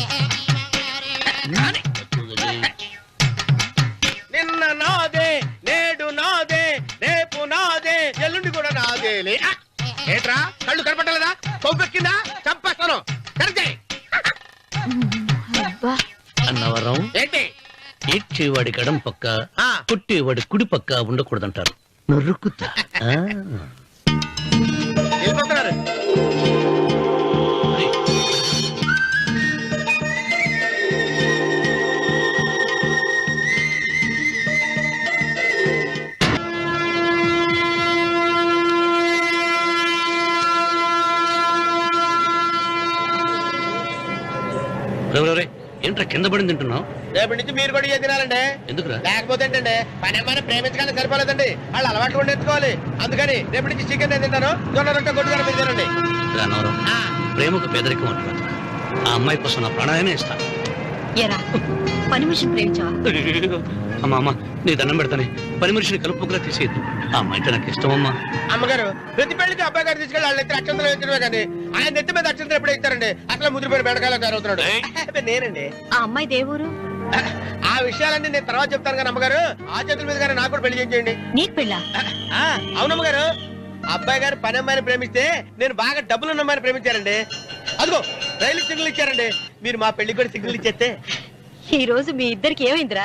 నిన్న నాదే, నేడు నాదే, రేపు నాదే, ఎల్లుండి కూడా నాదేలే. ఏట్రా కళ్ళు కనపట్టలేదా? కొవ్వెక్కిందా? చంపేస్తాను. ఏడ్చేవాడి గడం పక్క కొట్టేవాడి కుడి పక్క ఉండకూడదంటారు. నరుకుతా. వెళ్ళిపోతున్నారు. ఏంట్రా కింద పడింది తింటున్నావు? రేపటి నుంచి మీరు కూడా ఇదే తినాలండి. ఎందుకురా? లేకపోతే ఏంటండి, పని అమ్మాయిని ప్రేమించగానే సరిపోలేదండి, వాళ్ళు అలవాట్లు కూడా నేర్చుకోవాలి. అందుకని రేపటి నుంచి చికెన్ నేను తింటాను, జొన్న రొట్టె కొట్టుకొని మీరు తినండి. అన్నవరం, ప్రేమకు పేదరికం అంటారు. ఆ అమ్మాయి కోసం నా ప్రాణాయమే ఇస్తాను. ఎరా పని మనిషిని ప్రేమించావా? అమ్మా అమ్మ, నీ దండం పెడతానే, పని మనిషిని కలుపుకులా తీసేయద్దు. ఆ అమ్మాయి నాకు ఇష్టం అమ్మా. అమ్మగారు, ప్రతి పెళ్లికి అబ్బాయి గారు తీసుకెళ్ళి వాళ్ళ ఎత్తి అక్షంతలు వేయించడమే కానీ ఆయన నెత్తి మీద అక్షంతలు ఎప్పుడు ఇస్తారండి? అసలు ముద్రపోయిన బెడకాయలో తయారవుతున్నాడు. నేనండి. ఆ అమ్మాయి దేవురు. ఆ విషయాలన్నీ నేను తర్వాత చెప్తాను కానీ అమ్మగారు, ఆ చేతుల మీద కానీ నాకు కూడా పెళ్లి చేయండి. నీకు పెళ్ళా? అవునమ్మగారు, అబ్బాయి గారు పని అమ్మాయిని ప్రేమిస్తే నేను బాగా డబ్బులు ఉన్న అమ్మాయిని ప్రేమించారండి. అదిగో రైలు సిగ్నల్ ఇచ్చారండి. మీరు మా పెళ్లి కూడా సిగ్నల్ ఇచ్చేస్తే ఈ రోజు మీ ఇద్దరికి ఏమైందిరా?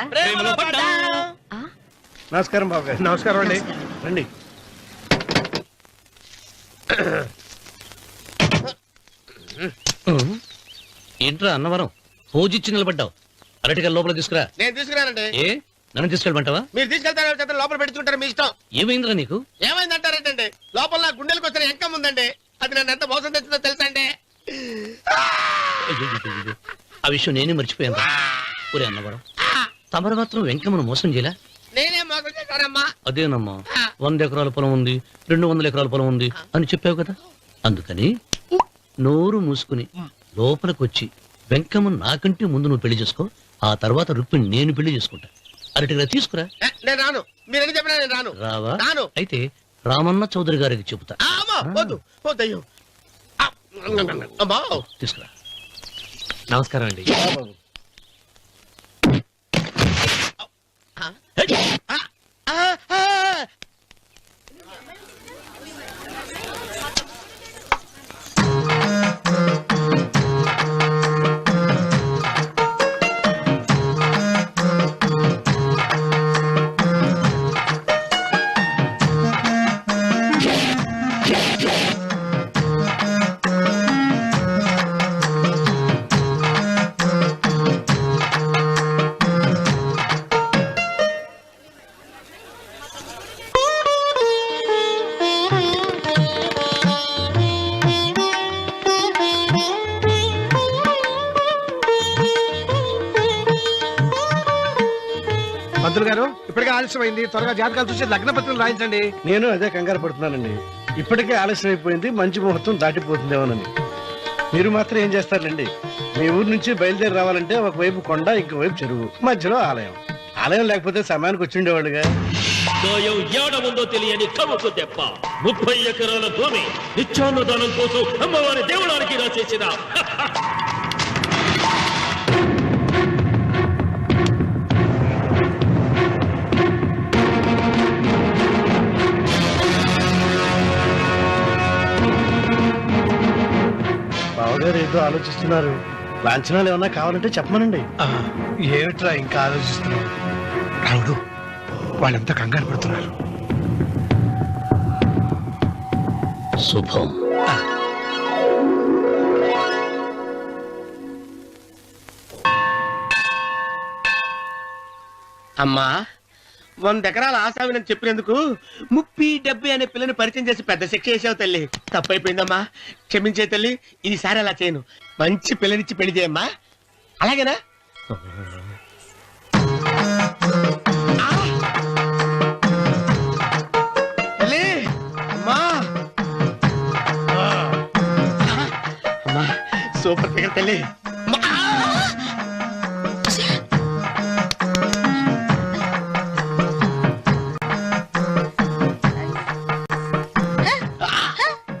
నమస్కారం బాబు గారు. నమస్కారం అండి. రండి. ఏంట్రా అన్నవరం, పూజిచ్చి నిలబడ్డావు? అరటిగా లోపల తీసుకురా. నేను తీసుకురానండి. ఏ నన్ను తీసుకెళ్ళమంటావా? మీరు తీసుకెళ్తారు, లోపల పెట్టుకుంటారు, మీ ఇష్టం. ఏమైందిరా నీకు? ఏమైందంటారేంటండి, లోపల నా గుండెలకు వచ్చిన ఎంకం ఉందండి. అది నన్ను ఎంత మోసం తెచ్చిందో తెలుసా అండి? ఆ విషయం నేనే మర్చిపోయాను. ఒరే అన్నవరం, తమరు మాత్రం వెంకమ్మను మోసం చేయలే? నేనే మోసం చేశానమ్మా. అదేనమ్మా, 100 ఎకరాల పొలం ఉంది, 200 ఎకరాల పొలం ఉంది అని చెప్పావు కదా. అందుకని నోరు మూసుకుని లోపలికి వచ్చి వెంకమ్మ నాకంటే ముందు నువ్వు పెళ్లి చేసుకో. ఆ తర్వాత రుక్మిణి నేను పెళ్లి చేసుకుంటా. అరటిగా తీసుకురా. నేను రాను. మీరు చెప్పినా నేను రాను. రావా? రాను. అయితే రామన్న చౌదరి గారికి చెబుతా. వద్దు వద్దయ్యో. తీసుకురా. నమస్కారం అండి. పంతులు గారు, ఇప్పటికే ఆలస్యమైంది, త్వరగా జాతకాలు చూసి లగ్న పత్రికలు రాయించండి. నేను అదే కంగారు పడుతున్నానండి. ఇప్పటికే ఆలస్యం అయిపోయింది, మంచి ముహూర్తం దాటిపోతుందేమోనని. మీరు మాత్రం ఏం చేస్తారండి, మీ ఊరు నుంచి బయలుదేరి రావాలంటే ఒకవైపు కొండ, ఇంకోవైపు చెరువు, మధ్యలో ఆలయం. ఆలయం లేకపోతే సమయానికి వచ్చి ఉండేవాళ్ళుగా. ఏడముందో తెలియని కవుకు దెబ్బ 30 ఎకరాల భూమి నిత్యాన్నదానం కోసం అమ్మవారి దేవుడానికి రాసేసిన బావగారు ఏదో ఆలోచిస్తున్నారు. లాంఛనాలు ఏమన్నా కావాలంటే చెప్పమనండి. ఏమిట్రా ఇంకా ఆలోచిస్తున్నావు? రావుడు, వాళ్ళంతా కంగారు పడుతున్నారు. శుభం. అమ్మా, 100 ఎకరాల ఆశావినని చెప్పినందుకు 30-70 అనే పిల్లని పరిచయం చేసి పెద్ద శిక్ష చేసావు తల్లి. తప్పైపోయిందమ్మా, క్షమించే తల్లి. ఈసారి అలా చేయను. మంచి పిల్లనిచ్చి పెళ్లి చేయమ్మా. అలాగేనా? తల్లి, అమ్మా, అమ్మా, సూపర్ ఫిగర్ తల్లి.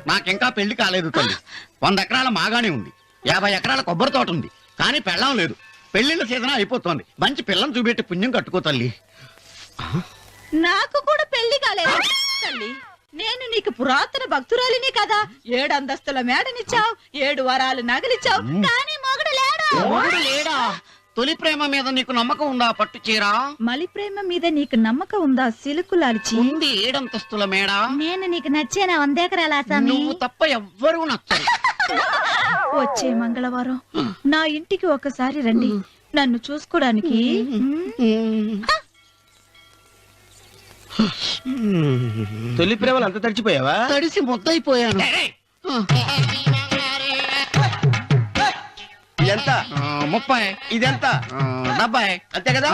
నాకింకా పెళ్లి కాలేదు తల్లి. 100 ఎకరాల మాగానే ఉంది, 50 ఎకరాల కొబ్బరి తోట ఉంది, కానీ పెళ్ళం లేదు. పెళ్లిళ్ళ సీజన్ అయిపోతోంది. మంచి పిల్లని చూపెట్టి పుణ్యం కట్టుకో తల్లి. నాకు కూడా పెళ్లి కాలేదు తల్లి. నేను నీకు పురాతన భక్తురాలిని కదా. 7 అంతస్తుల మేడనిచ్చావు, 7 వరాలు నగలిచ్చావు, కానీ మొగుడు లేడా? మొగుడు లేడా? తొలి ప్రేమ మీద నీకు నమ్మకం ఉందా పట్టు చీర? మలి ప్రేమ మీద నీకు నమ్మకం ఉందా సిలుకు లాల్చి? ఉంది 7 అంతస్తుల మేడ. నేను నీకు నచ్చేనా 100 ఎకరాల ఆసామి? నువ్వు తప్ప ఎవ్వరూ నచ్చరు. వచ్చే మంగళవారం నా ఇంటికి ఒకసారి రండి నన్ను చూసుకోవడానికి. తొలి ప్రేమలు అంత తడిచిపోయావా? తడిసి ముద్దయిపోయాను. ఇదెంత? 30. ఇదెంత? 70. అంతే కదా.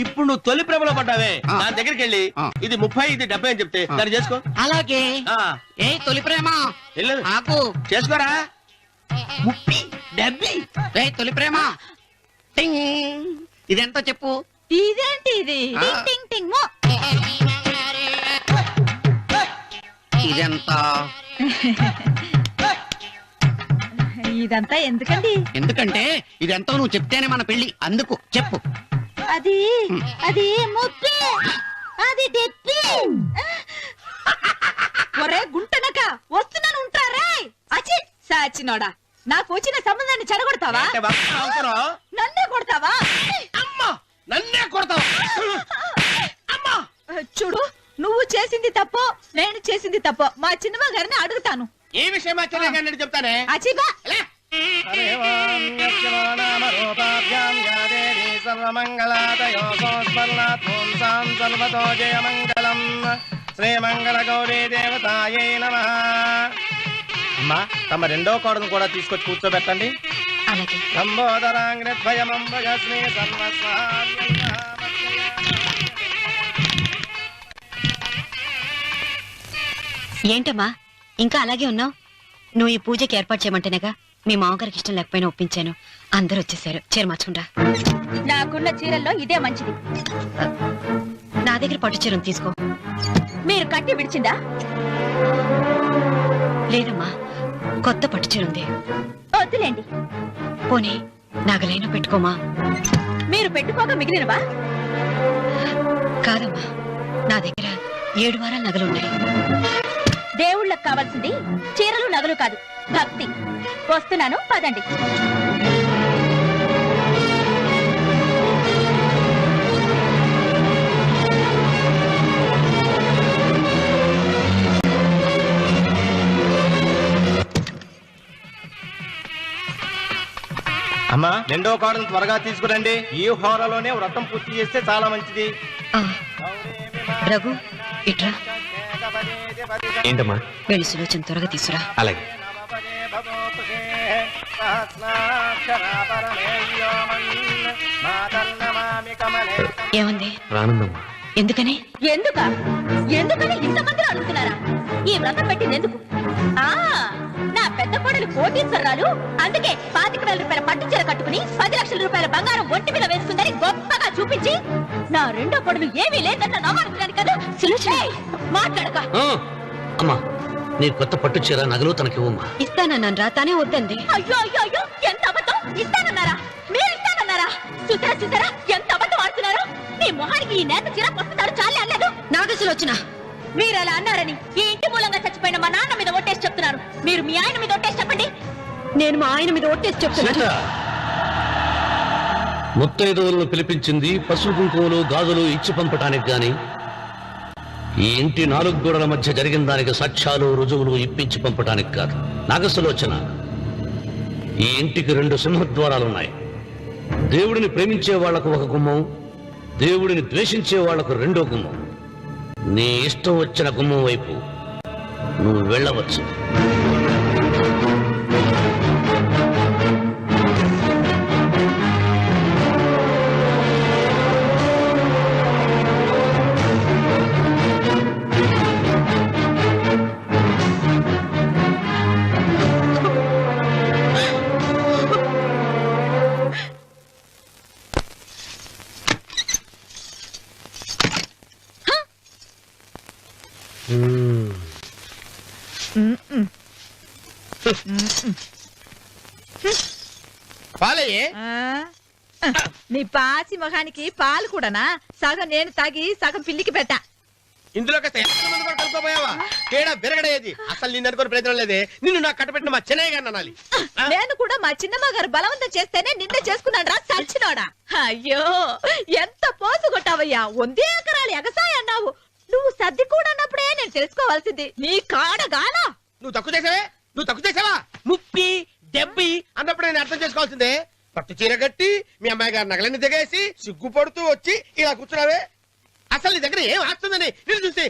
ఇప్పుడు నువ్వు తొలి ప్రేమలో పడ్డావే, నా దగ్గరికి వెళ్ళి ఇది 30 ఇది 70 అని చెప్తే దాన్ని చేసుకో. అలాగే. ఏ తొలి ప్రేమ ఆకు చేసుకోరా. 30 70. ఏ తొలి ప్రేమ టింగ్. ఇదెంత చెప్పు? ఇదేంటి ఇది? టింగ్ టింగ్ టింగ్. ఇదెంత? ఇదంతా ఎందుకండి? ఎందుకంటే ఇదెంతో నువ్వు చెప్తేనే మన పెళ్లి. అందుకు చెప్పు. అది అది ముప్పి, అది డెప్పి. ఒరే గుంటనక వస్తున్నాను ఉంటారే. అచి సాచినోడా, నాకు వచ్చిన సంబంధాన్ని చెడగొడతావా? నన్నే కొడతావా? నన్నే కొడతావా? చూడు, నువ్వు చేసింది తప్పో నేను చేసింది తప్పో మా చిన్నమ్మ గారిని అడుగుతాను. ఏ విషయం ఆశ్చర్యంగా చెప్తానే. అచిబా శ్రీమంగళ గౌరీ దేవతాయే నమః. అమ్మా, తమ రెండో కోడను కూడా తీసుకొచ్చి కూర్చోబెట్టండి. సంబోధరాంగ్రద్వయమంబగస్మి సర్వస్వామ్య. ఏంటమ్మా ఇంకా అలాగే ఉన్నావు? నువ్వు ఈ పూజకి ఏర్పాటు చేయమంటేనేగా మీ మామగారికి ఇష్టం లేకపోయినా ఒప్పించాను. అందరూ వచ్చేసారు. చీర మార్చుకుంటా. నాకున్న చీరల్లో ఇదే మంచిది. నా దగ్గర పట్టు చీరను తీసుకో. మీరు కట్టి విడిచిందా? లేదమ్మా, కొత్త పట్టు చీర ఉంది. వద్దులేండి. పోనీ నాగలైనా పెట్టుకోమా. మీరు పెట్టుకోక మిగిలినవా? కాదమ్మా, నా దగ్గర 7 వారాల నగలున్నాయి. దేవుళ్ళకి కావాల్సింది చీరలు నగలు కాదు, భక్తి. వస్తున్నాను, పదండి. అమ్మా, రెండో కోడను త్వరగా తీసుకురండి. ఈ హోరాలోనే వ్రతం పూర్తి చేస్తే చాలా మంచిది. రఘు ఇట్రా. ఏంటమ్మా? వెళ్ళి సులోచన త్వరగా తీసురా. అలాగే. ఏమంది? రానుందమ్మా. ఎందుకని? ఎందుకని ఇంతమంది అడుగుతున్నారా? ఈ వ్రతం పెట్టింది ఎందుకు? నా పెద్ద కోడలు కోటీశ్వరాలు, అందుకే 25,000 రూపాయల పట్టు చీర కట్టుకుని 10 లక్షల రూపాయల బంగారం ఒంటి మీద వేసుకుందని గొప్పగా చూపించి నా రెండో కోడలు ఏమీ లేదన్న నమ్మకానికి కదా. మాట్లాడక. అమ్మా, నీ కొత్త పట్టు చీర నగలు తనకివ్వమ్మా. ఇస్తానన్నాను రా, తానే వద్దంది. అయ్యో అయ్యో అయ్యో, ఎంత అబద్ధం! ఇస్తానన్నారా? మీరు ఇస్తానన్నారా? చూసారా చూసారా ఎంత అబద్ధం ఆడుతున్నారు? మీ మొహానికి ఈ నేత చీర వస్తున్నాడు చాలే అనలేదు. నాగసులు వచ్చిన మీరు అలా అన్నారని ఈ ఇంటి మూలంగా చచ్చిపోయిన మా నాన్న మీద ఒట్టేసి చెప్తున్నారు. మీరు మీ ఆయన మీద ఒట్టేసి చెప్పండి. నేను మా ఆయన మీద ఒట్టేసి చెప్తున్నాను. ముత్తైదువులను పిలిపించింది పసుపు కుంకుమలు గాజులు ఇచ్చి పంపటానికి గాని, ఈ ఇంటి 4 గోడల మధ్య జరిగిన దానికి సాక్ష్యాలు రుజువులు ఇప్పించి పంపటానికి కాదు. నాగసులోచన, ఈ ఇంటికి 2 సింహద్వారాలున్నాయి. దేవుడిని ప్రేమించే వాళ్లకు ఒక గుమ్మం, దేవుడిని ద్వేషించే వాళ్లకు 2వ గుమ్మం. నీ ఇష్టం వచ్చిన గుమ్మం వైపు నువ్వు వెళ్ళవచ్చు. పాలయ్యే. మీ పాసి మొహానికి పాలు కూడానా? సగం నేను తాగి సగం పిల్లికి పెట్టా. ఇందులో కాస్త ఎంతో మంది కూడా కలుపుకోపోయావా? తేడా విరగడేది. అసలు నిన్ను అనుకుని ప్రయత్నం లేదే. నిన్ను నాకు కట్టబెట్టిన మా చెన్నయ్య గారిని అనాలి. నేను కూడా మా చిన్నమ్మ గారు బలవంతం చేస్తేనే నిన్నే చేసుకున్నాడు రా సచ్చినోడా. అయ్యో ఎంత పోసు కొట్టావయ్యా. 100 ఎకరాలు ఎగసాయ అన్నావు. నువ్వు సర్ది కూడా అన్నప్పుడే నేను తెలుసుకోవాల్సింది. నీ కాడగానా నువ్వు తక్కువ చేసావా? 30, 70 అన్నప్పుడు నేను అర్థం చేసుకోవాల్సిందే. పట్టు చీర కట్టి మీ అమ్మాయి గారు నగలన్నీ దిగేసి సిగ్గుపడుతూ వచ్చి ఇలా కూర్చున్నావే. అసలు నీ దగ్గర ఏం ఆస్తుందని నేను చూసి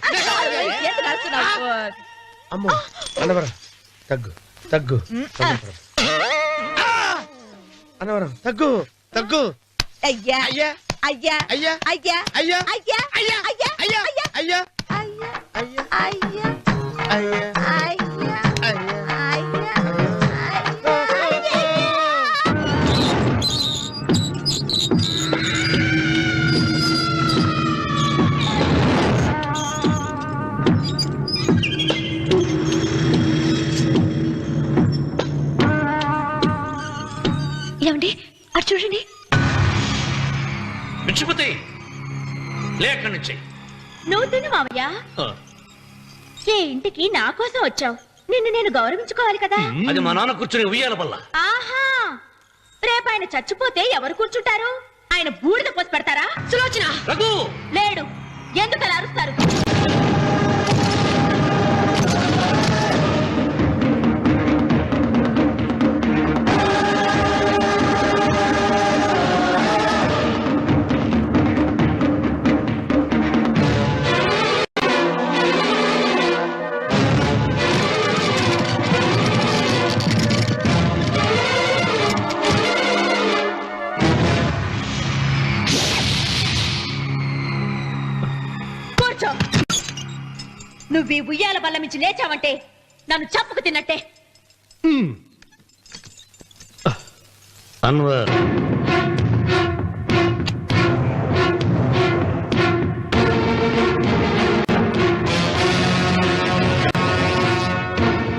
అమ్మో అన్నవరం తగ్గు అన్నవరం తగ్గు అయ్యా అయ్యా అయ్యా అయ్యా అయ్యా అయ్యా అయ్యా అయ్యా అయ్యా అయ్యా అయ్యా అయ్యా అయ్యా అయ్యా అయ్యా ఏమండి అటు చూడండి. మిచ్చిపోతే లేక్కడి నుంచి నువ్వు తిను మావయ్య. ఏ ఇంటికి నా కోసం వచ్చావు. నిన్ను నేను గౌరవించుకోవాలి కదా. అది మా నాన్న కూర్చొని ఉయ్యాల వల్ల. ఆహా, రేపు ఆయన చచ్చిపోతే ఎవరు కూర్చుంటారు? ఆయన బూడిద పోసి పెడతారా? సులోచన రఘు లేడు. ఎందుకు అలా అరుస్తారు? నువ్వు ఈ ఉయ్యాల బల్ల మించి లేచావంటే నన్ను చప్పుకు తిన్నట్టే. అన్వర్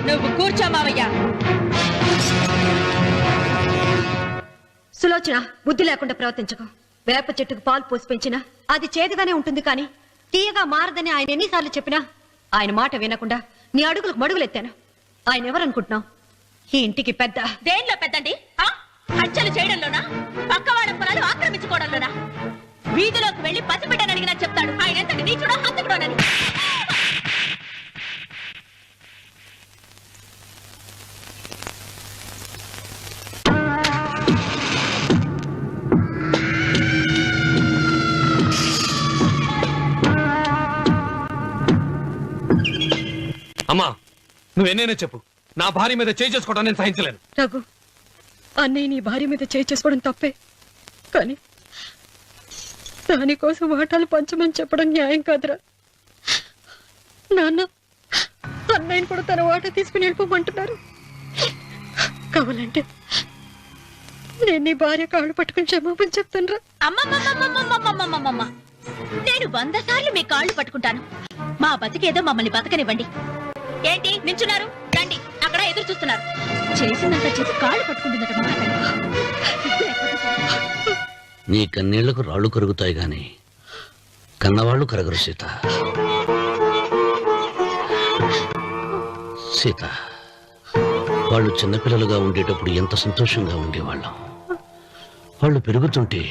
నువ్వు కూర్చో మావయ్య. సులోచన, బుద్ధి లేకుండా ప్రవర్తించకు. వేప చెట్టుకు పాలు పోసి పెంచినా అది చేదుగానే ఉంటుంది, కానీ తీయగా మారదని ఆయన ఎన్నిసార్లు చెప్పినా ఆయన మాట వినకుండా నీ అడుగులకు మడుగులెత్తాను. ఆయన ఎవరనుకుంటున్నావు? ఈ ఇంటికి పెద్ద. దేనిలో పెద్దండి? హత్యలు చేయడంలోనా? పక్కవాడ పొలాలు ఆక్రమించుకోవడంలోనా? వీధిలోకి వెళ్లి పసిబిడ్డని అడిగినా చెప్తాడు ఆయన ఎంతటి నీచుడో హంతకుడోనని. అమ్మా, నువ్వెన్నైనా చెప్పు, నా భార్య మీద చేయి చేసుకోవడం నేను సహించలేను. రఘు, అన్నయ్య నీ భార్య మీద చేయి చేసుకోవడం తప్పే, కానీ దానికోసం వాటాలు పంచమని చెప్పడం న్యాయం కాదురా. నాన్న అన్నయ్యని కూడా తన వాటా తీసుకుని వెళ్ళిపోమంటున్నారు. కావాలంటే నేను నీ భార్య కాళ్ళు పట్టుకుని క్షమాపణ చెప్తాను రా. అమ్మమ్మమ్మమ్మమ్మమ్మమ్మమ్మమ్మ, నేను 100 సార్లు మీ కాళ్ళు పట్టుకుంటాను. మా బతికేదో మమ్మల్ని బతకనివ్వండి. ఏంటి నించున్నారు? రండి, అక్కడ ఎదురు చూస్తున్నారు. చేసినంత చేసి కాళ్ళు పట్టుకుంటున్నట్టు. నీ కన్నీళ్లకు రాళ్లు కరుగుతాయి గాని కన్నవాళ్లు కరగరు సీత. సీత, వాళ్ళు చిన్నపిల్లలుగా ఉండేటప్పుడు ఎంత సంతోషంగా ఉండేవాళ్ళం. వాళ్ళు పెరుగుతుంటే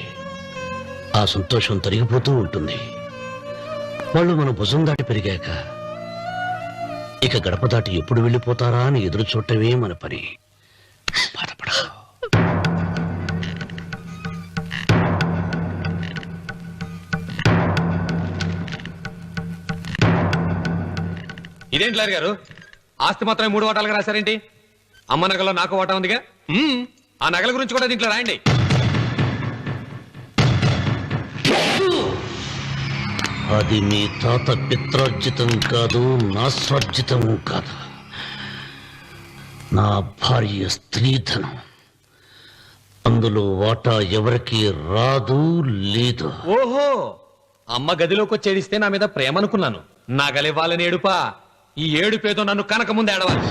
ఆ సంతోషం తరిగిపోతూ ఉంటుంది. వాళ్ళు మన భుజం దాటి పెరిగాక ఇక గడప దాటి ఎప్పుడు వెళ్ళిపోతారా అని ఎదురు చూడటమే మన పని. బాధపడ. ఇదేంటి లారి గారు, ఆస్తి మాత్రమే 3 వాటాలుగా రాశారేంటి? అమ్మ నగలో నాకు వాటా ఉందిగా. ఆ నగల గురించి కూడా దీంట్లో రాయండి. అది మీ తాత పిత్రార్జితం కాదు, నా స్వార్జితం కాదు. నా భార్య స్త్రీధనం. అందులో వాటా ఎవరికి రాదు, లేదు. ఓహో, అమ్మ గదిలోకి వచ్చేడిస్తే నా మీద ప్రేమ అనుకున్నాను. నగలివ్వాలని ఏడుపా. ఈ ఏడుపేదో నన్ను కనక ముందు ఏడవాలి.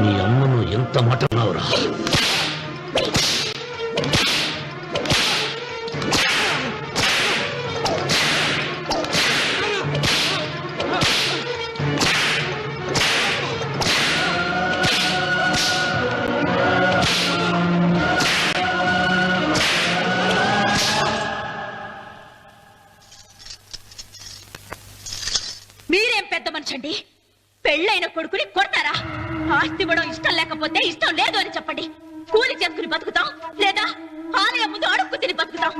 మీ అమ్మను ఎంత ఎంత మాట అన్నావురా? మీరేం పెద్ద మనిషి అండి? పెళ్ళైన కొడుకుని కొడతారా? ఆస్తి ఇవ్వడం ఇష్టం లేకపోతే ఇష్టం లేదు అని చెప్పండి. కూలి చేసుకుని బతుకుతాం, లేదా ఆలయం ముందు అడుక్కు తిని బతుకుతాం.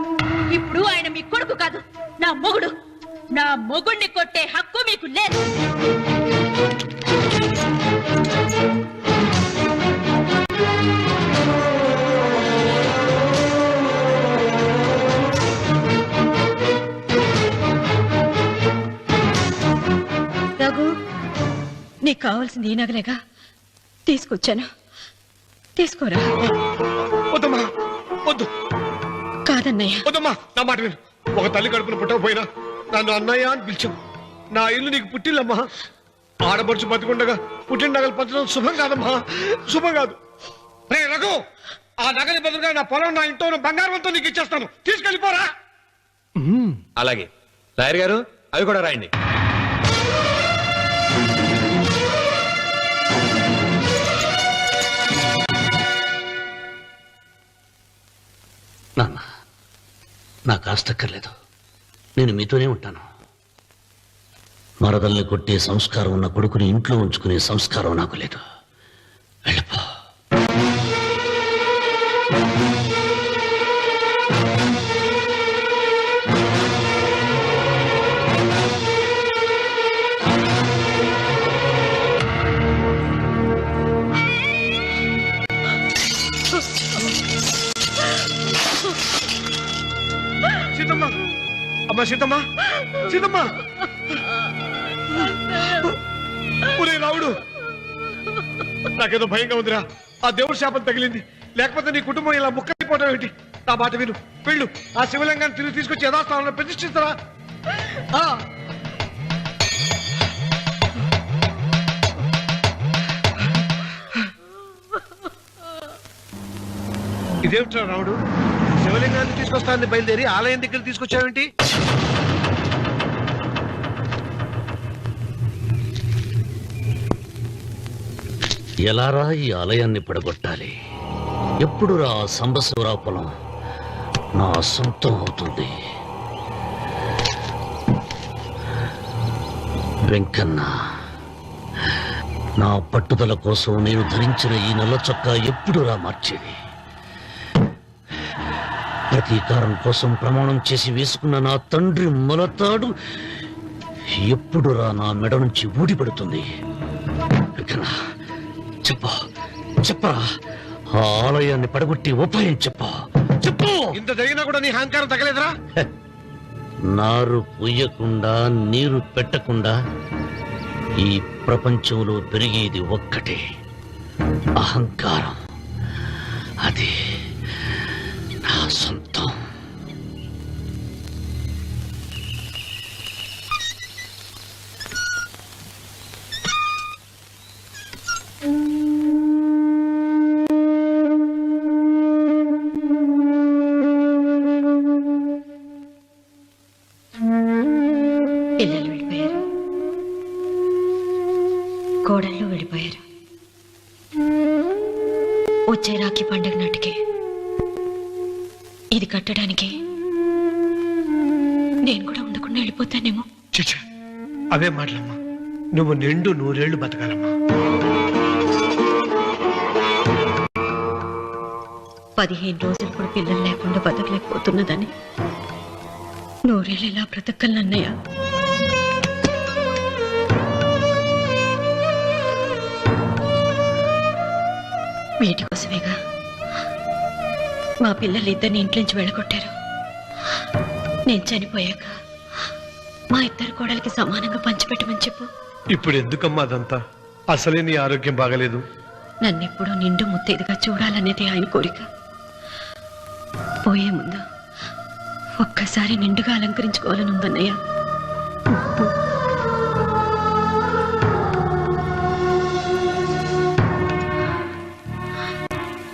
ఇప్పుడు ఆయన మీ కొడుకు కాదు, నా మొగుడు. నా మొగుడిని కొట్టే హక్కు మీకు లేదు. రఘు, నీకు కావాల్సింది ఈ నగలేగా తీసుకొచ్చాను, తీసుకోరా. వద్దమ్మా, వద్దు. కాదన్నయ్య. వద్దమ్మా, నా మాట విను. ఒక తల్లి కడుపున పుట్టకపోయినా నన్ను అన్నయ్య అని పిలిచావు. నా ఇల్లు నీకు పుట్టిల్లమ్మా. ఆడపడుచు బతికుండగా పుట్టిన నగలు పంచడం శుభం కాదమ్మా, శుభం కాదు. రే రఘు, ఆ నగలి బదులుగా నా పొలం, నా ఇంట్లో ఉన్న బంగారంతో నీకు ఇచ్చేస్తాను, తీసుకెళ్ళిపోరా. అలాగే లాయర్ గారు, అవి కూడా రాయండి. నాన్న, నాకు ఆస్తక్కర్లేదు. నేను మీతోనే ఉంటాను. మరదల్ని కొట్టే సంస్కారం ఉన్న కొడుకుని ఇంట్లో ఉంచుకునే సంస్కారం నాకు లేదు. వెళ్ళిపో. సీతమ్మ, అమ్మా సీతమ్మ, సీతమ్మ. ఒరే రావుడు, నాకేదో భయంగా ఉందిరా. ఆ దేవుడి శాపం తగిలింది, లేకపోతే నీ కుటుంబం ఇలా ముక్కైపోవడం ఏంటి? నా మాట విను, వెళ్ళు. ఆ శివలింగాన్ని తిరిగి తీసుకొచ్చి యథాస్థానంలో ప్రతిష్ఠిస్తారా? ఇదేమిట్రా రావుడు, శివలింగాన్ని తీసుకొస్తానని బయలుదేరి ఆలయం దగ్గర తీసుకొచ్చావేంటి? ఎలారా ఈ ఆలయాన్ని పడగొట్టాలి? ఎప్పుడు రా సంబశివరావు పొలం నా సొంతం అవుతుంది? వెంకన్న, నా పట్టుదల కోసం నేను ధరించిన ఈ నల్ల చొక్కా ఎప్పుడు రా మార్చేది? ప్రతీకారం కోసం ప్రమాణం చేసి వేసుకున్న నా తండ్రి మొలతాడు ఎప్పుడు రా నా మెడ నుంచి ఊడిపడుతుంది? వెంకన్న, చెప్పు, చెప్పరా. ఆ ఆలయాన్ని పడగొట్టి ఉపాయం చెప్పు, చెప్పు. ఇంత జరిగినా కూడా నీ అహంకారం తగలేదురా? నారు పొయ్యకుండా నీరు పెట్టకుండా ఈ ప్రపంచంలో పెరిగేది ఒక్కటే, అహంకారం. అది నా సొంతం. పిల్లలు వెళ్ళిపోయారు, కోడళ్ళు వెళ్ళిపోయారు. వచ్చే రాఖీ పండుగ నాటికి ఇది కట్టడానికి నేను కూడా ఉండకుండా వెళ్ళిపోతానేమో. చిచ్చా, అవే మాటలమ్మా. నువ్వు నిండు 100 ఏళ్ళు బతకాలమ్మా. 15 రోజులు కూడా పిల్లలు లేకుండా బతకలేకపోతున్నదని 100 ఏళ్ళు ఇలా బ్రతకలన్నయ్య. వీటి కోసమేగా మా పిల్లలు ఇద్దరిని ఇంట్లో నుంచి వెళ్ళగొట్టారు. నేను చనిపోయాక మా ఇద్దరు కోడలికి సమానంగా పంచిపెట్టమని చెప్పు. ఇప్పుడు ఎందుకమ్మా అదంతా? అసలే నీ ఆరోగ్యం బాగలేదు. నన్నెప్పుడూ నిండు ముత్తైదుగా చూడాలనేది ఆయన కోరిక. పోయే ముందు ఒక్కసారి నిండుగా అలంకరించుకోవాలని ఉందన్నయ్య.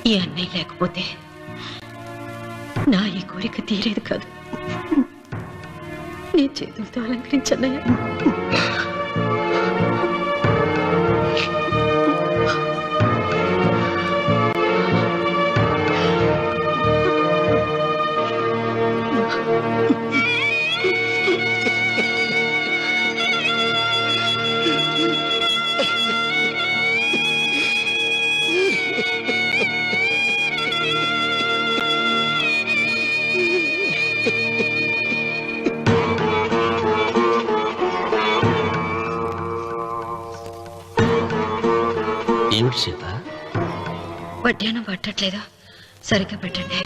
ఈ అన్నయ్య లేకపోతే నా ఈ కోరిక తీరేది కాదు. నీ చేతులతో అలంకరించన్నయ్య. ఏమిటి సీత? వడ్డానం పట్టట్లేదు, సరిగ్గా పెట్టండి.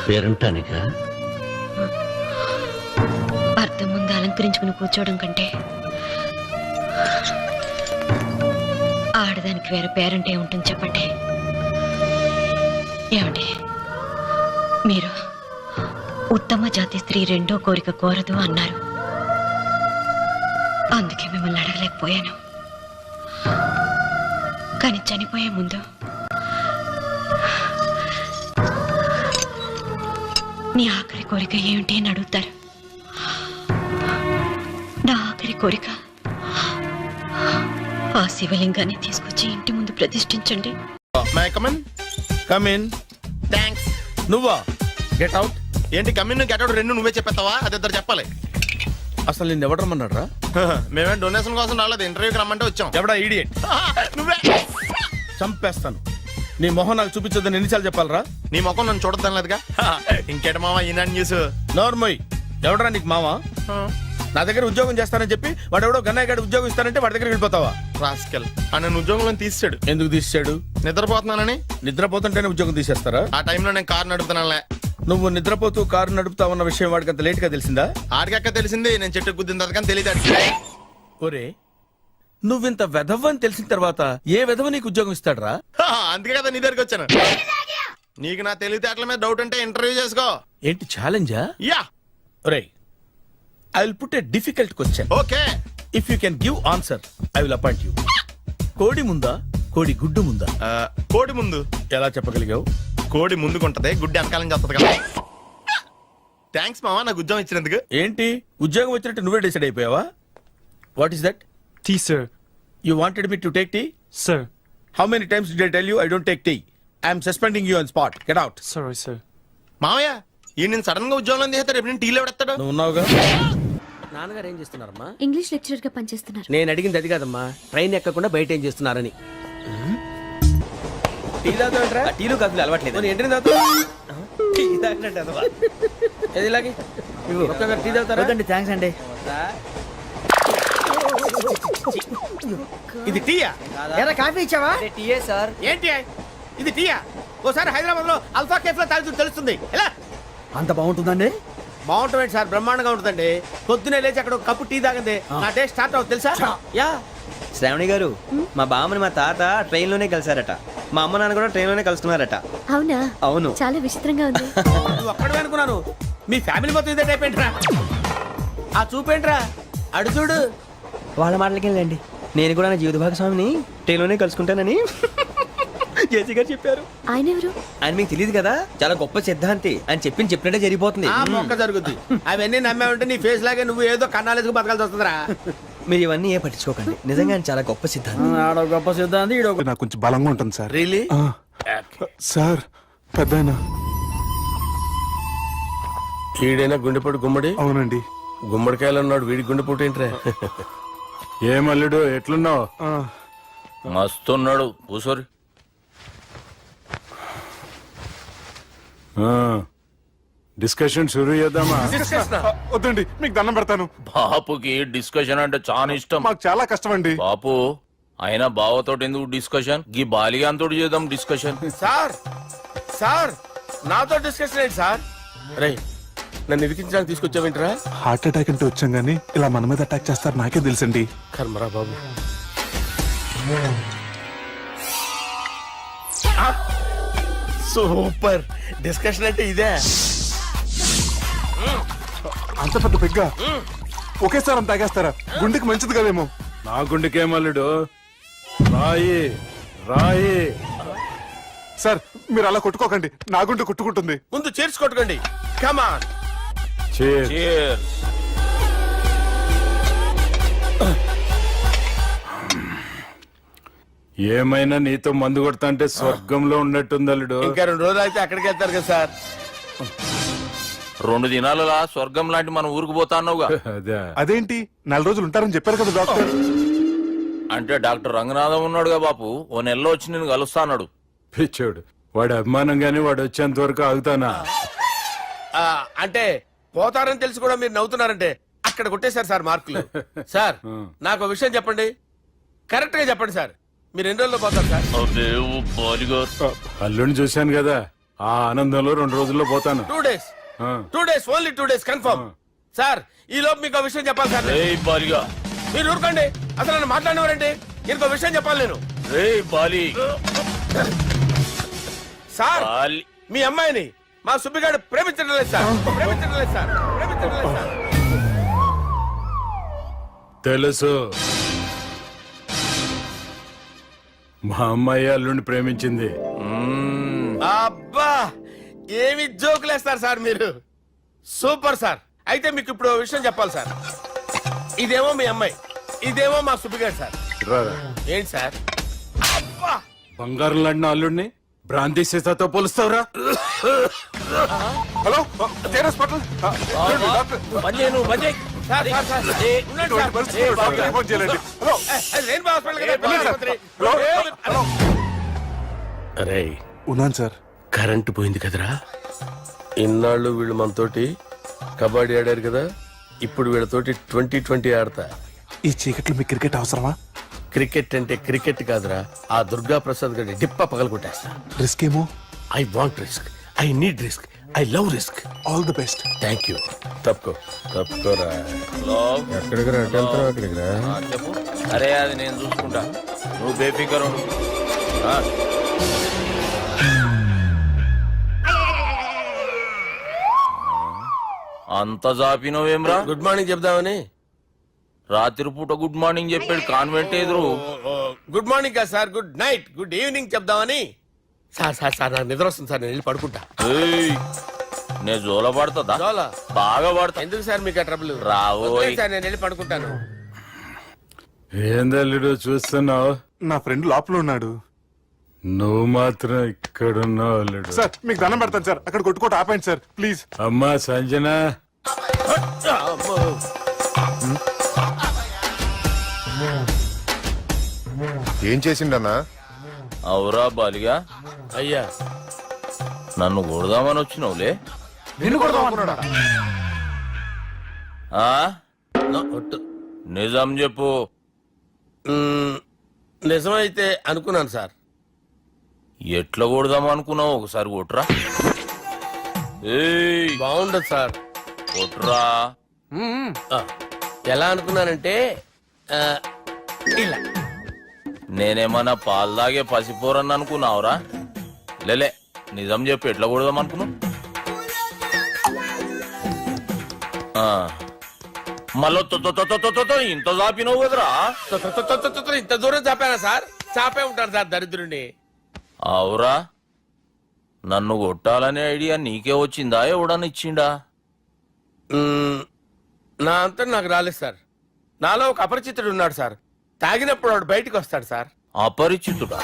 పేరంటానికా? భర్త ముందు అలంకరించుకుని కూర్చోవడం కంటే ఆడదానికి వేరే పేరంటే ఉంటుంది చెప్పండి. ఏమండి, మీరు ఉత్తమ జాతి స్త్రీ రెండో కోరిక కోరదు అన్నారు. అందుకే మిమ్మల్ని అడగలేకపోయాను. కానీ చనిపోయే ముందు నీ ఆఖరి కోరిక ఏమిటి అని అడుగుతారు. నా ఆఖరి కోరిక ఆ శివలింగాన్ని తీసుకొచ్చి ఇంటి ముందు ప్రతిష్ఠించండి. థ్యాంక్స్. నువ్వా? Get out. ఏంటి కమిన్ గెట్ అవుట్ రెండు నువ్వే చెప్పేస్తావా? అది ఇద్దరు చెప్పాలి. అసలు నిన్ను ఎవరు రమ్మన్నాడు రా? మేమే డొనేషన్ కోసం రాలేదు, ఇంటర్వ్యూకి రమ్మంటే వచ్చాం. ఎవడా ఈడియట్? నువ్వే. చంపేస్తాను. నీ మొహం నాకు చూపించొద్దని ఎన్నిసార్లు చెప్పాలరా? నీ ముఖం నన్ను చూడద్దాం లేదుగా. ఇంకేట మావా ఈనాడు న్యూస్. నోర్మోయ్, ఎవడరా నీకు మావా? నా దగ్గర ఉద్యోగం చేస్తానని చెప్పి వాడు ఎవడో గన్నయ్య గారి ఉద్యోగం ఇస్తానంటే వాడి దగ్గర వెళ్ళిపోతావా? రాస్కెల్. నన్ను ఉద్యోగంలో తీసాడు. ఎందుకు తీసాడు? నిద్రపోతున్నానని. నిద్రపోతుంటేనే ఉద్యోగం తీసేస్తారా? ఆ టైంలో నేను కారు నడుపుతున్నానులే. నువ్వు నిద్రపోతూ కారు నడుపుతా ఉన్న విషయం వాడికి అంత లేట్ గా తెలిసిందా? ఆడికక్క తెలిసింది, నేను చెట్టు గుద్దిన తర్వాత కానీ తెలియదు. ఒరే, నువ్వింత వెధవ్ అని తెలిసిన తర్వాత ఏ వెధవ నీకు ఉద్యోగం ఇస్తాడరా? అందుకే కదా నీ దగ్గరికి వచ్చాను. నీకు నా తెలివితేటల మీద డౌట్ అంటే ఇంటర్వ్యూ చేసుకో. ఏంటి ఛాలెంజా? యా. ఒరే, I will put a difficult question. Okay. If you can give answer I will appoint you. కోడి ముందా, కోడి గుడ్డు ముందా? కోడి ముందు. ఎలా చెప్పగలిగావు? కోడి ముందుకుంటది, గుడ్డి వెనకాలం చేస్తుంది కదా. థ్యాంక్స్ మావా నాకు ఉద్యోగం ఇచ్చినందుకు. ఏంటి ఉద్యోగం వచ్చినట్టు నువ్వే డిసైడ్ అయిపోయావా? What is that? Tea sir. You wanted me to take tea? Sir. How many times did I tell you I don't take tea? I am suspending you on spot. Get out. Sorry, sir. మావయ్య ఈ నేను sudden గా ఉద్యోగంలో తీస్తాడు. రేపు నేను టీలో పెడతాడు. నువ్వు ఉన్నావుగా? నాన్నగారు ఏం చేస్తున్నారమ్మా? ఇంగ్లీష్ లెక్చరర్ గా పనిచేస్తున్నారు. నేను అడిగింది అది కాదమ్మా, ట్రైన్ ఎక్కకుండా బయట ఏం చేస్తున్నారని. టీ తాగుతావంటరా? టీలు కాఫీలు అలవాట్లేదు. ఏంటి తాగుతావు? టీ తాగినట్టు అదవా. ఏది ఇలాగే ఒక్కసారి టీ తాగుతారా? థ్యాంక్స్ అండి. ఇది టీయా? ఎరా కాఫీ ఇచ్చావా? టీయే సార్. ఏంటి ఇది టీయా? ఓసారి హైదరాబాద్ లో అల్ఫా కేఫ్ లో తాగుతూ తెలుస్తుంది. ఎలా అంత బాగుంటుందండి? బాగుంటుంది సార్, బ్రహ్మాండంగా ఉంటుందండి. పొద్దునే లేచి అక్కడ ఒక కప్పు టీ తాగండి నా డే స్టార్ట్ అవుతుంది తెలుసా? యా. శ్రావణి గారు, మా బామ్మని మా తాత ట్రైన్ లోనే కలిసారట. మా అమ్మ నాన్న కూడా ట్రైన్ లోనే కలుస్తున్నారట. అవునా? అవును. చాలా విచిత్రంగా ఉంది. నువ్వు ఒక్కడే అనుకున్నాను, మీ ఫ్యామిలీ మొత్తం ఇదే టైప్ ఏంట్రా? ఆ చూపేంట్రా? అడు చూడు. వాళ్ళ మాటలకి వెళ్ళండి. నేను కూడా నా జీవిత భాగస్వామిని ట్రైన్ లోనే కలుసుకుంటానని జేసీ గారు చెప్పారు. ఆయన ఎవరు? ఆయన మీకు తెలియదు కదా, చాలా గొప్ప సిద్ధాంతి అని చెప్పినట్టే జరిగిపోతుంది. ఆ మొక్క జరుగుద్ది. అవన్నీ నమ్మే ఉంటే నీ ఫేస్ లాగే నువ్వు ఏదో కన్నాలేసుకు బతకాల్సి వస్తుందిరా. మీరు ఇవన్నీ ఏ పట్టించుకోకండి. నిజంగా ఆయన చాలా గొప్ప సిద్ధాంతి. ఆడో గొప్ప సిద్ధాంతి, ఈడో నాకు కొంచెం బలంగా ఉంటుంది సార్. రియలీ? సార్ పెద్దయినా. ఈడైనా గుండెపోటు గుమ్మడి? అవునండి. గుమ్మడికాయలు ఉన్నాడు, వీడి గుండెపోటు ఏంట్రా? ఏమల్లుడు ఎట్లున్నావు? మస్తున్నాడు కూసోరి. డిస్కషన్ షురూ చేద్దామా? వద్దండి, మీకు దండం పెడతాను. బాపుకి డిస్కషన్ అంటే చాలా ఇష్టం. మాకు చాలా కష్టం అండి. బాపు అయినా బావతోటి ఎందుకు డిస్కషన్? గీ బాలిగాంతోటి చేద్దాం డిస్కషన్. సార్ సార్ నాతో డిస్కషన్ ఏంటి సార్? రే నన్ను ఇరికించడానికి తీసుకొచ్చావేంట్రా? హార్ట్ అటాక్ అంటే వచ్చాం గానీ ఇలా మన మీద అటాక్ చేస్తారు నాకే తెలుసండి. కర్మరా బాబు. సూపర్ డిస్కషన్ అంటే ఇదే. అంత పెద్ద పెగ్గా ఒకేసారి అంత తాగేస్తారా? గుండెకి మంచిది కదేమో. నా గుండెకేమల్లుడు రాయి రాయి. సార్ మీరు అలా కొట్టుకోకండి, నా గుండె కొట్టుకుంటుంది. ముందు చేర్చి కొట్టుకోండి. కమాన్. ఏమైనా నీతో మందు కొడతా అంటే స్వర్గంలో ఉన్నట్టుంది అల్లుడు. ఇంకా 2 రోజులు అయితే అక్కడికి వెళ్తారు కదా సార్. 2 దినాలలా స్వర్గం లాంటి మన ఊరికి పోతాన్నావుగా. అదేంటి 4 రోజులు ఉంటారని చెప్పారు కదా డాక్టర్. అంటే డాక్టర్ రంగనాథం ఉన్నాడుగా బాపు, ఓ నెలలో వచ్చి నేను కలుస్తా అన్నాడు. పిచ్చోడు, వాడు అభిమానంగానే వాడు వచ్చేంత వరకు ఆగుతానా? అంటే పోతారని తెలిసి కూడా మీరు నవ్వుతున్నారంటే అక్కడ కొట్టేశారు సార్ మార్కులు. సార్ నాకు ఒక విషయం చెప్పండి, కరెక్ట్ గా చెప్పండి సార్. మీరు ఎన్ని రోజుల్లో పోతారు సార్? అల్లుడిని చూశాను కదా, ఆ ఆనందంలో 2 రోజుల్లో పోతాను. 2 days. 2 days, only 2 days confirm. Sir ఈ లోపు మీకు ఒక విషయం చెప్పాలి సార్. మీరు ఊరుకోండి, అసలు నన్ను మాట్లాడినవారండి. ఇంకో విషయం చెప్పాలి నేను. సార్ మీ అమ్మాయిని మా సుబ్బిగాడు ప్రేమించడం లేదు సార్. ప్రేమించడం లేదు సార్. ప్రేమించడం లేదు సార్. తెలుసు, మా అమ్మాయి అల్లుడిని ప్రేమించింది. అబ్బా ఏమి జోకులేస్తారు సార్ మీరు. Super sir. అయితే మీకు ఇప్పుడు ఓ విషయం చెప్పాలి సార్. ఇదేమో మీ అమ్మాయి, ఇదేమో మా సుబ్బిగాడు సార్. ఏంటి సార్? అబ్బా బంగారం లాంటి అల్లుడిని భ్రాంతి సీతాతో పోలుస్తావురా? Hello hospital. అరే ఉన్నాను సార్. కరెంటు పోయింది కదరా. ఇన్నాళ్ళు వీళ్ళు మనతోటి కబడ్డీ ఆడారు కదా, ఇప్పుడు వీళ్ళతోటి 2020 ఆడతా. ఈ చీకట్లో మీ క్రికెట్ అవసరమా? క్రికెట్ అంటే క్రికెట్ కాదురా, ఆ దుర్గా ప్రసాద్ గారి డిప్ప పగలు కొట్టేస్తా. రిస్క్ ఏమో. I want risk, I need risk, I love risk. All the best. Thank you. తప్పుకోరా. ఎక్కడికి రా? అక్కడికి రా. చెప్పు. అరే అది నేను చూసుకుంటా, నువ్వు బేఫికర్ ఉండు. అంత జాపినవేమ్రా? గుడ్ మార్నింగ్ చెప్దామని. రాత్రి పూట గుడ్ మార్నింగ్ చెప్పాడు కాన్వెంట్ ఎదురు. గుడ్ మార్నింగ్ కాదు sir, good night, good evening చెప్దామని. సార్ సార్ సార్ నాకు నిద్ర వస్తుంది సార్, నేను వెళ్ళి పడుకుంటా. నేను జోల పడుతుందా? జోలా బాగా పడతా. ఎందుకు సార్ మీకు ఆ ట్రబుల్? రావోయ్ సార్, నేను వెళ్ళి పడుకుంటాను. ఏందల్లుడు చూస్తున్నావు? నా ఫ్రెండ్ లోపల ఉన్నాడు. నువ్వు మాత్రం ఇక్కడున్నావు అల్లుడు. సార్ మీకు దండం పెడతాను సార్, అక్కడ కొట్టుకోట ఆపండి సార్ ప్లీజ్. అమ్మా సంజన, ఏం చేసిండన్నా? అవురా బాలిగా, అయ్యా నన్ను కొడదామని వచ్చినావులే. నిజం చెప్పు. నిజమైతే అనుకున్నాను సార్. ఎట్లా కొడదాం అనుకున్నావు? ఒకసారి కొట్రా. బాగుండదు సార్. కొట్రా. ఎలా అనుకున్నానంటే ఇలా. నేనేమన్నా పాలు తాగే పసిపోరని అనుకున్నావురా? లేలే, నిజం చెప్పు, ఎట్లా కొడదాం అనుకున్నావు? మళ్ళీ ఇంత చాపినవు కదరా? ఇంత దూరం చాపానా సార్? చాపే ఉంటాను సార్ దరిద్రుడిని. అవురా, నన్ను కొట్టాలనే ఐడియా నీకే వచ్చిందా? ఎవడన్నా ఇచ్చిండా? నా అంతా నాకు రాలేదు సార్. నాలో ఒక అపరిచితుడు ఉన్నాడు సార్. తాగినప్పుడు వాడు బయటకు వస్తాడు సార్. అపరిచితుడా?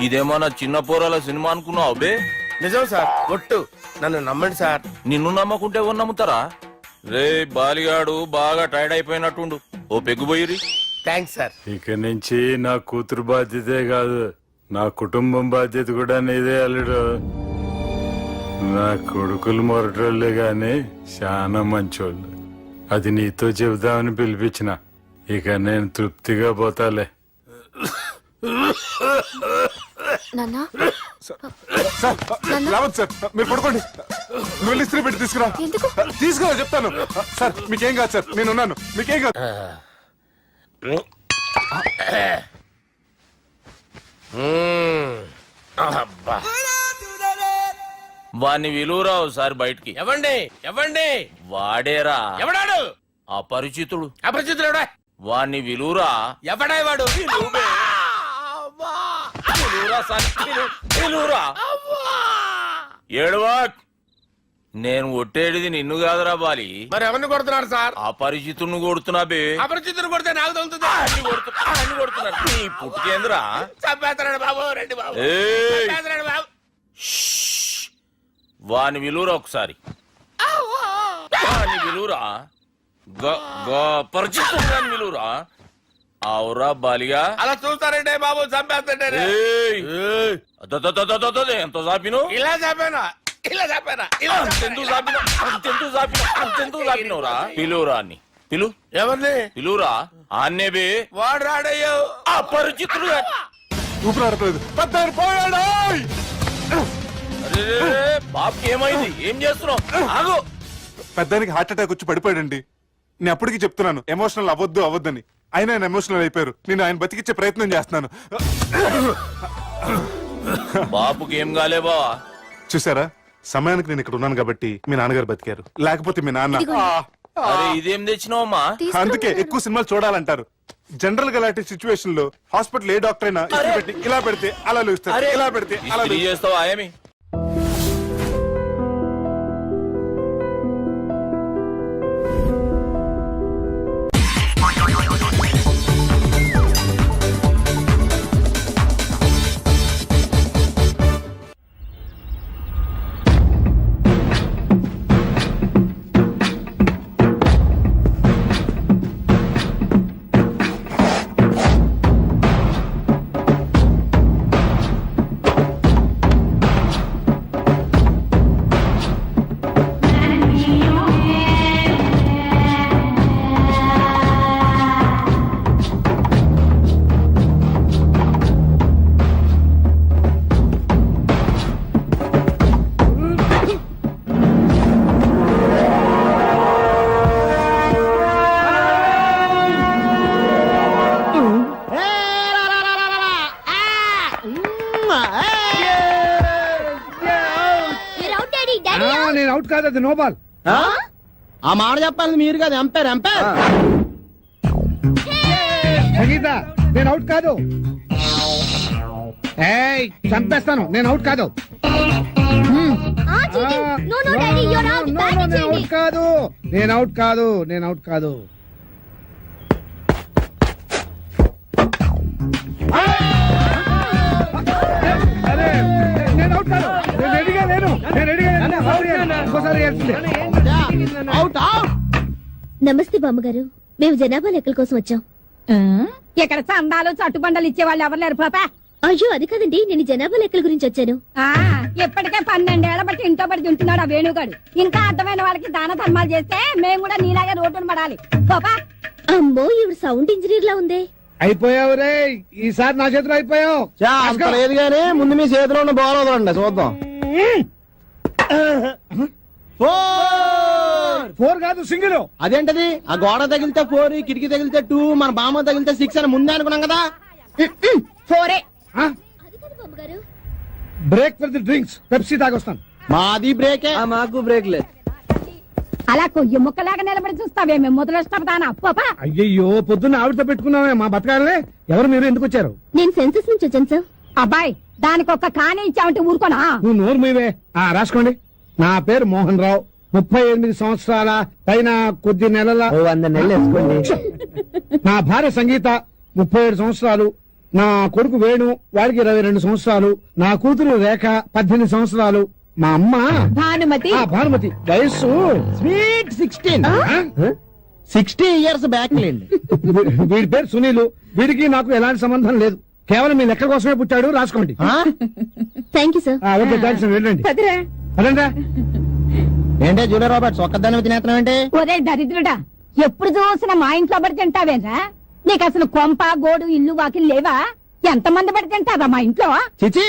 ఇదేమన్నా చిన్న పోరాల సినిమా అనుకున్నావు బే? నిజం సార్, ఒట్టు, నన్ను నమ్మండి సార్. నిన్ను నమ్మకుంటే ఎవరు నమ్ముతారా? రే బాలిగాడు బాగా టైర్డ్ అయిపోయినట్టుండు, ఓ పెగ్గుబోయిరి. Thanks sir. ఇక నుంచి నా కూతురు బాధ్యతే కాదు, నా కుటుంబం బాధ్యత కూడా నీదే అల్లుడు. నా కొడుకులు మొరటోళ్ళే గాని చాలా మంచోళ్ళు. అది నీతో చెబుదామని పిలిపించిన. ఇక నేను తృప్తిగా పోతాలే. సార్ మీరు పడుకోండి, నువ్వు వెళ్ళి ఇస్త్రీ పెట్టి తీసుకురా. తీసుకురా చెప్తాను సార్. మీకేం కాదు సార్, నేనున్నాను, మీకేం కాదు. వాణ్ణి విలువరా ఒకసారి బయటికి. ఎవండి వాడేరా. ఎవడాడు? అపరిచితుడు. అపరిచితుడు ఎవడా? వాణ్ణి విలువరా. ఎవడా వాడు? పిలువురా సన్, పిలువురా. ఏడవా. నేను ఒట్టేడిది నిన్ను కాదురా బాలి. మరి ఎవరిని కొడుతున్నారు సార్? అపరిచితుడిని కొడుతున్నా బే. అపరిచితుడు కొడితే నాకు తగులుతుంది. అన్ని కొడుతున్నారు. నీ పుట్టుకేంద్రా? చంపేస్తాడు బాబు, రండి బాబు. ఏయ్. చంపేస్తాడు బాబు. వాని విలువరా ఒకసారి. వాని విలువరా. పరిచితుడు విలువరా. అవురా బాలిగా. అలా చూస్తారంటే బాబు, చంపేస్తాడే. ఎంత చాపిను? ఇలా చంపానా, ఇలా చంపానా, ఇలా అంతెందుకు చాపిను, అంతెందుకు చాపిను, అంతెందుకు చాపినవురా? పిలువురా అని. పిలు. ఎవరిని? పిలువురా. ఆన్నే బే. వాడు రాడయ్యో. అపరిచితుడు. ఊపిరాడట్లేదు. పెద్దాయన పోయాడు. బాబుకి ఏమైంది? ఏం చేస్తున్నావు? ఆగు. పెద్దానికి హార్ట్ అటాక్ వచ్చి పడిపోయాడండి. నేను అప్పటికి చెప్తున్నాను ఎమోషనల్ అవ్వద్దని. ఆయన ఎమోషనల్ అయిపోయారు. నేను ఆయన బతికిచ్చే ప్రయత్నం చేస్తున్నాను. బాబుకి ఏం కాలే బావా? చూసారా, సమయానికి నేను ఇక్కడ ఉన్నాను కాబట్టి మీ నాన్నగారు బతికారు. లేకపోతే మీ నాన్న. అరే ఇదేం తెచ్చినావమ్మా? అందుకే ఎక్కువ సినిమాలు చూడాలంటారు. జనరల్ గా అలాంటి సిచ్యువేషన్ లో హాస్పిటల్ ఏ డాక్టర్ అయినా పెట్టి ఇలా పెడితే అలా లూస్తారు, ఇలా పెడితే అలా చేస్తావా? ఏమి నేను అవుట్ కాదు, అది నో బాల్. ఆ మాట చెప్పాలి మీరు కదా, ఎంపైర్ ఎంపైర్. సంగీత, నేను అవుట్ కాదు. ఏయ్, చంపేస్తాను. నేను అవుట్ కాదు. నేను అవుట్ కాదు, నేను అవుట్ కాదు, నేను అవుట్ కాదు. అరే, నేను అవుట్ కాదు. నేను రెడీగా లేను. నేను రెడీగా లేను. ఇంకోసారి అవుట్ అవుట్. నమస్తే బామ్మగారు, మేము జనాభా లెక్కల కోసం వచ్చాం. ఇక్కడ చందాలు చట్టుబండలు ఇచ్చే వాళ్ళు ఎవరు లేరు పాపా. అయ్యో అది కాదండి, నేను జనాభా లెక్కల గురించి వచ్చాను. ఇప్పటికే 12 ఏళ్ల బట్టి ఇంట్లో పడి తింటున్నాడు ఆ వేణుగాడు. ఇంకా అర్థమైన వాళ్ళకి దాన ధర్మాలు చేస్తే మేము కూడా నీలాగే రోడ్డును పడాలి. పాపా. అమ్మో, ఇవి సౌండ్ ఇంజనీర్ లా ఉంది. అయిపోయావు రే, ఈసారి నా చేతిలో అయిపోయావు. లేదు గానీ ముందు మీ చేతిలో ఉన్న బాల్ వదలండి చూద్దాం. 4 కాదు, సింగిల్. అదేంటది? ఆ గోడ తగిలితే 4, కిటికీ తగిలితే 2, మన బామ్మ తగిలితే 6 అని ముందే అనుకున్నాం కదా. 4. Break for the drinks. Pepsi తాగొస్తాను. మాది బ్రేకే. మాకు బ్రేక్ లేదు. అలా కొయ్యి ముక్కలాగా నిలబడి చూస్తావే, మేము మొదలెస్తానా పాపా. అయ్యయ్యో, పొద్దున్న ఆవిడతో పెట్టుకున్నామే మా బతకాలే. ఎవరు మీరు? ఎందుకు వచ్చారు? నేను సెన్సస్ నుంచి వచ్చాను సార్. అబ్బాయి, దానికి ఒక్క కానే ఇచ్చావంటే ఊరుకోనా? నువ్వు నోరు మీవే. రాసుకోండి. నా పేరు మోహన్ రావు. 38 సంవత్సరాల పైన కొద్ది నెలల 100 నెలలు వేసుకోండి. నా భార్య సంగీత 37 సంవత్సరాలు. నా కొడుకు వేణు, వాడికి 22 సంవత్సరాలు. నా కూతురు రేఖ 18 సంవత్సరాలు. మా అమ్మ భానుమతి. భానుమతి వయస్సు స్వీట్ 16. 60 ఇయర్స్ బ్యాక్ లేండి. వీడి పేరు సునీలు. వీడికి నాకు ఎలాంటి సంబంధం లేదు. కేవలం మీ లెక్క కోసమే పుట్టాడు. రాసుకోండి. Thank you sir. Okay, thanks. వెళ్ళండి. పదండి. ఏంటే జూలియా రాబర్ట్స్ ఒక్కదాని తినేస్తున్నావు ఏంటి? ఒరే దరిద్రుడా, ఎప్పుడు చూసినా మా ఇంట్లో పడి తింటావేరా? నీకు అసలు కొంప గోడు ఇల్లు వాకిలు లేవా? ఎంతమంది పడి తింటారా మా ఇంట్లో? చిచి,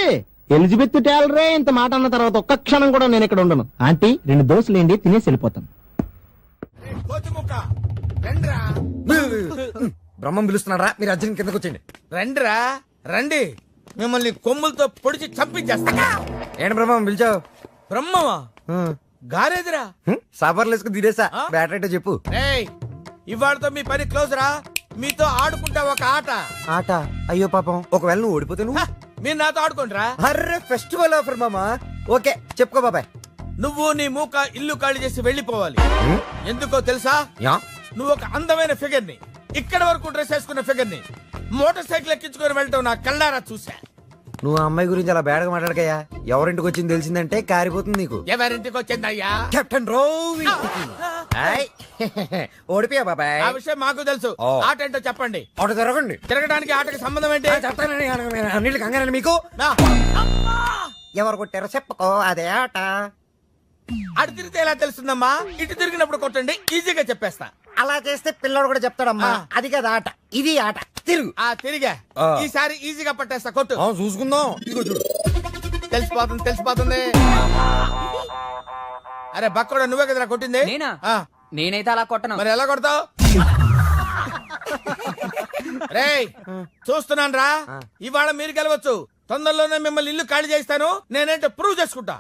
ఎలిజబెత్ టేలరే ఇంత మాట అన్న తర్వాత ఒక్క క్షణం కూడా నేను ఇక్కడ ఉండను. ఆంటీ 2 దోశలు ఏంటి, తినేసి వెళ్ళిపోతాను. బ్రహ్మం పిలుస్తున్నారా? మీరు అర్జున్ కిందకు వచ్చేయండి. రండిరా, రండి. మిమ్మల్ని కొమ్ములతో పొడిచి చంపించేస్తా. ఏంటి బ్రహ్మం పిలిచావు? బ్రహ్మమా? గారేదిరా. సవర్లు వేసుకుని తీరేసా. బ్యాటరీ చెప్పు. ఇవాళతో మీ పని క్లోజ్ రా. మీతో ఆడుకుంటా ఒక ఆట. ఆట? అయ్యో పాపం, ఒకవేళ నువ్వు ఓడిపోతే నువ్వు మీరు నాతో ఆడుకోండిరా. అర్రే ఫెస్టివల్ ఆఫర్ మామా. ఓకే చెప్పుకో బాబాయ్. నువ్వు నీ మూక ఇల్లు ఖాళీ చేసి వెళ్ళిపోవాలి. ఎందుకో తెలుసా? నువ్వు ఒక అందమైన ఫిగర్ ని, ఇక్కడ వరకు డ్రెస్ వేసుకున్న ఫిగర్ ని మోటార్ సైకిల్ ఎక్కించుకొని వెళ్ళటం నా కళ్ళారా చూసా. నువ్వు అమ్మాయి గురించి అలా బేడగా మాట్లాడకయ్యా. ఎవరింటికి వచ్చింది తెలిసిందంటే కారిపోతుంది నీకు. ఎవరింటికి వచ్చిందయ్యా? కెప్టెన్ రోవి. ఓడిపోయా బాబాయ్. ఆ విషయం మాకు తెలుసు. ఆట ఏంటో చెప్పండి. ఆట తిరగండి. తిరగడానికి ఆటకి సంబంధం ఏంటి? చెప్తానండి. అన్నిళ్ళు కంగారండి మీకు. ఎవరు కొట్టారో చెప్పుకో, అదే ఆట. అటు తిరిగితే ఎలా తెలుస్తుందమ్మా? ఇటు తిరిగినప్పుడు కొట్టండి, ఈజీగా చెప్పేస్తా. అలా చేస్తే పిల్లడు కూడా చెప్తాడమ్మా. అది కదా ఆట, ఇది ఆట. తిరుగు. తిరిగా ఈసారి ఈజీగా పట్టేస్తా. కొట్టు. చూసుకుందాం. ఇదిగో చూడు. తెలిసిపోతుంది. అరే బక్కడా, నువ్వే కదరా కొట్టింది? నేనైతే అలా కొట్టను. మరి ఎలా కొడతావు? రేయ్ చూస్తున్నాను రా, ఇవాళ మీరు గెలవచ్చు. తొందరలోనే మిమ్మల్ని ఇల్లు ఖాళీ చేస్తాను. నేనేంటో ప్రూవ్ చేసుకుంటా.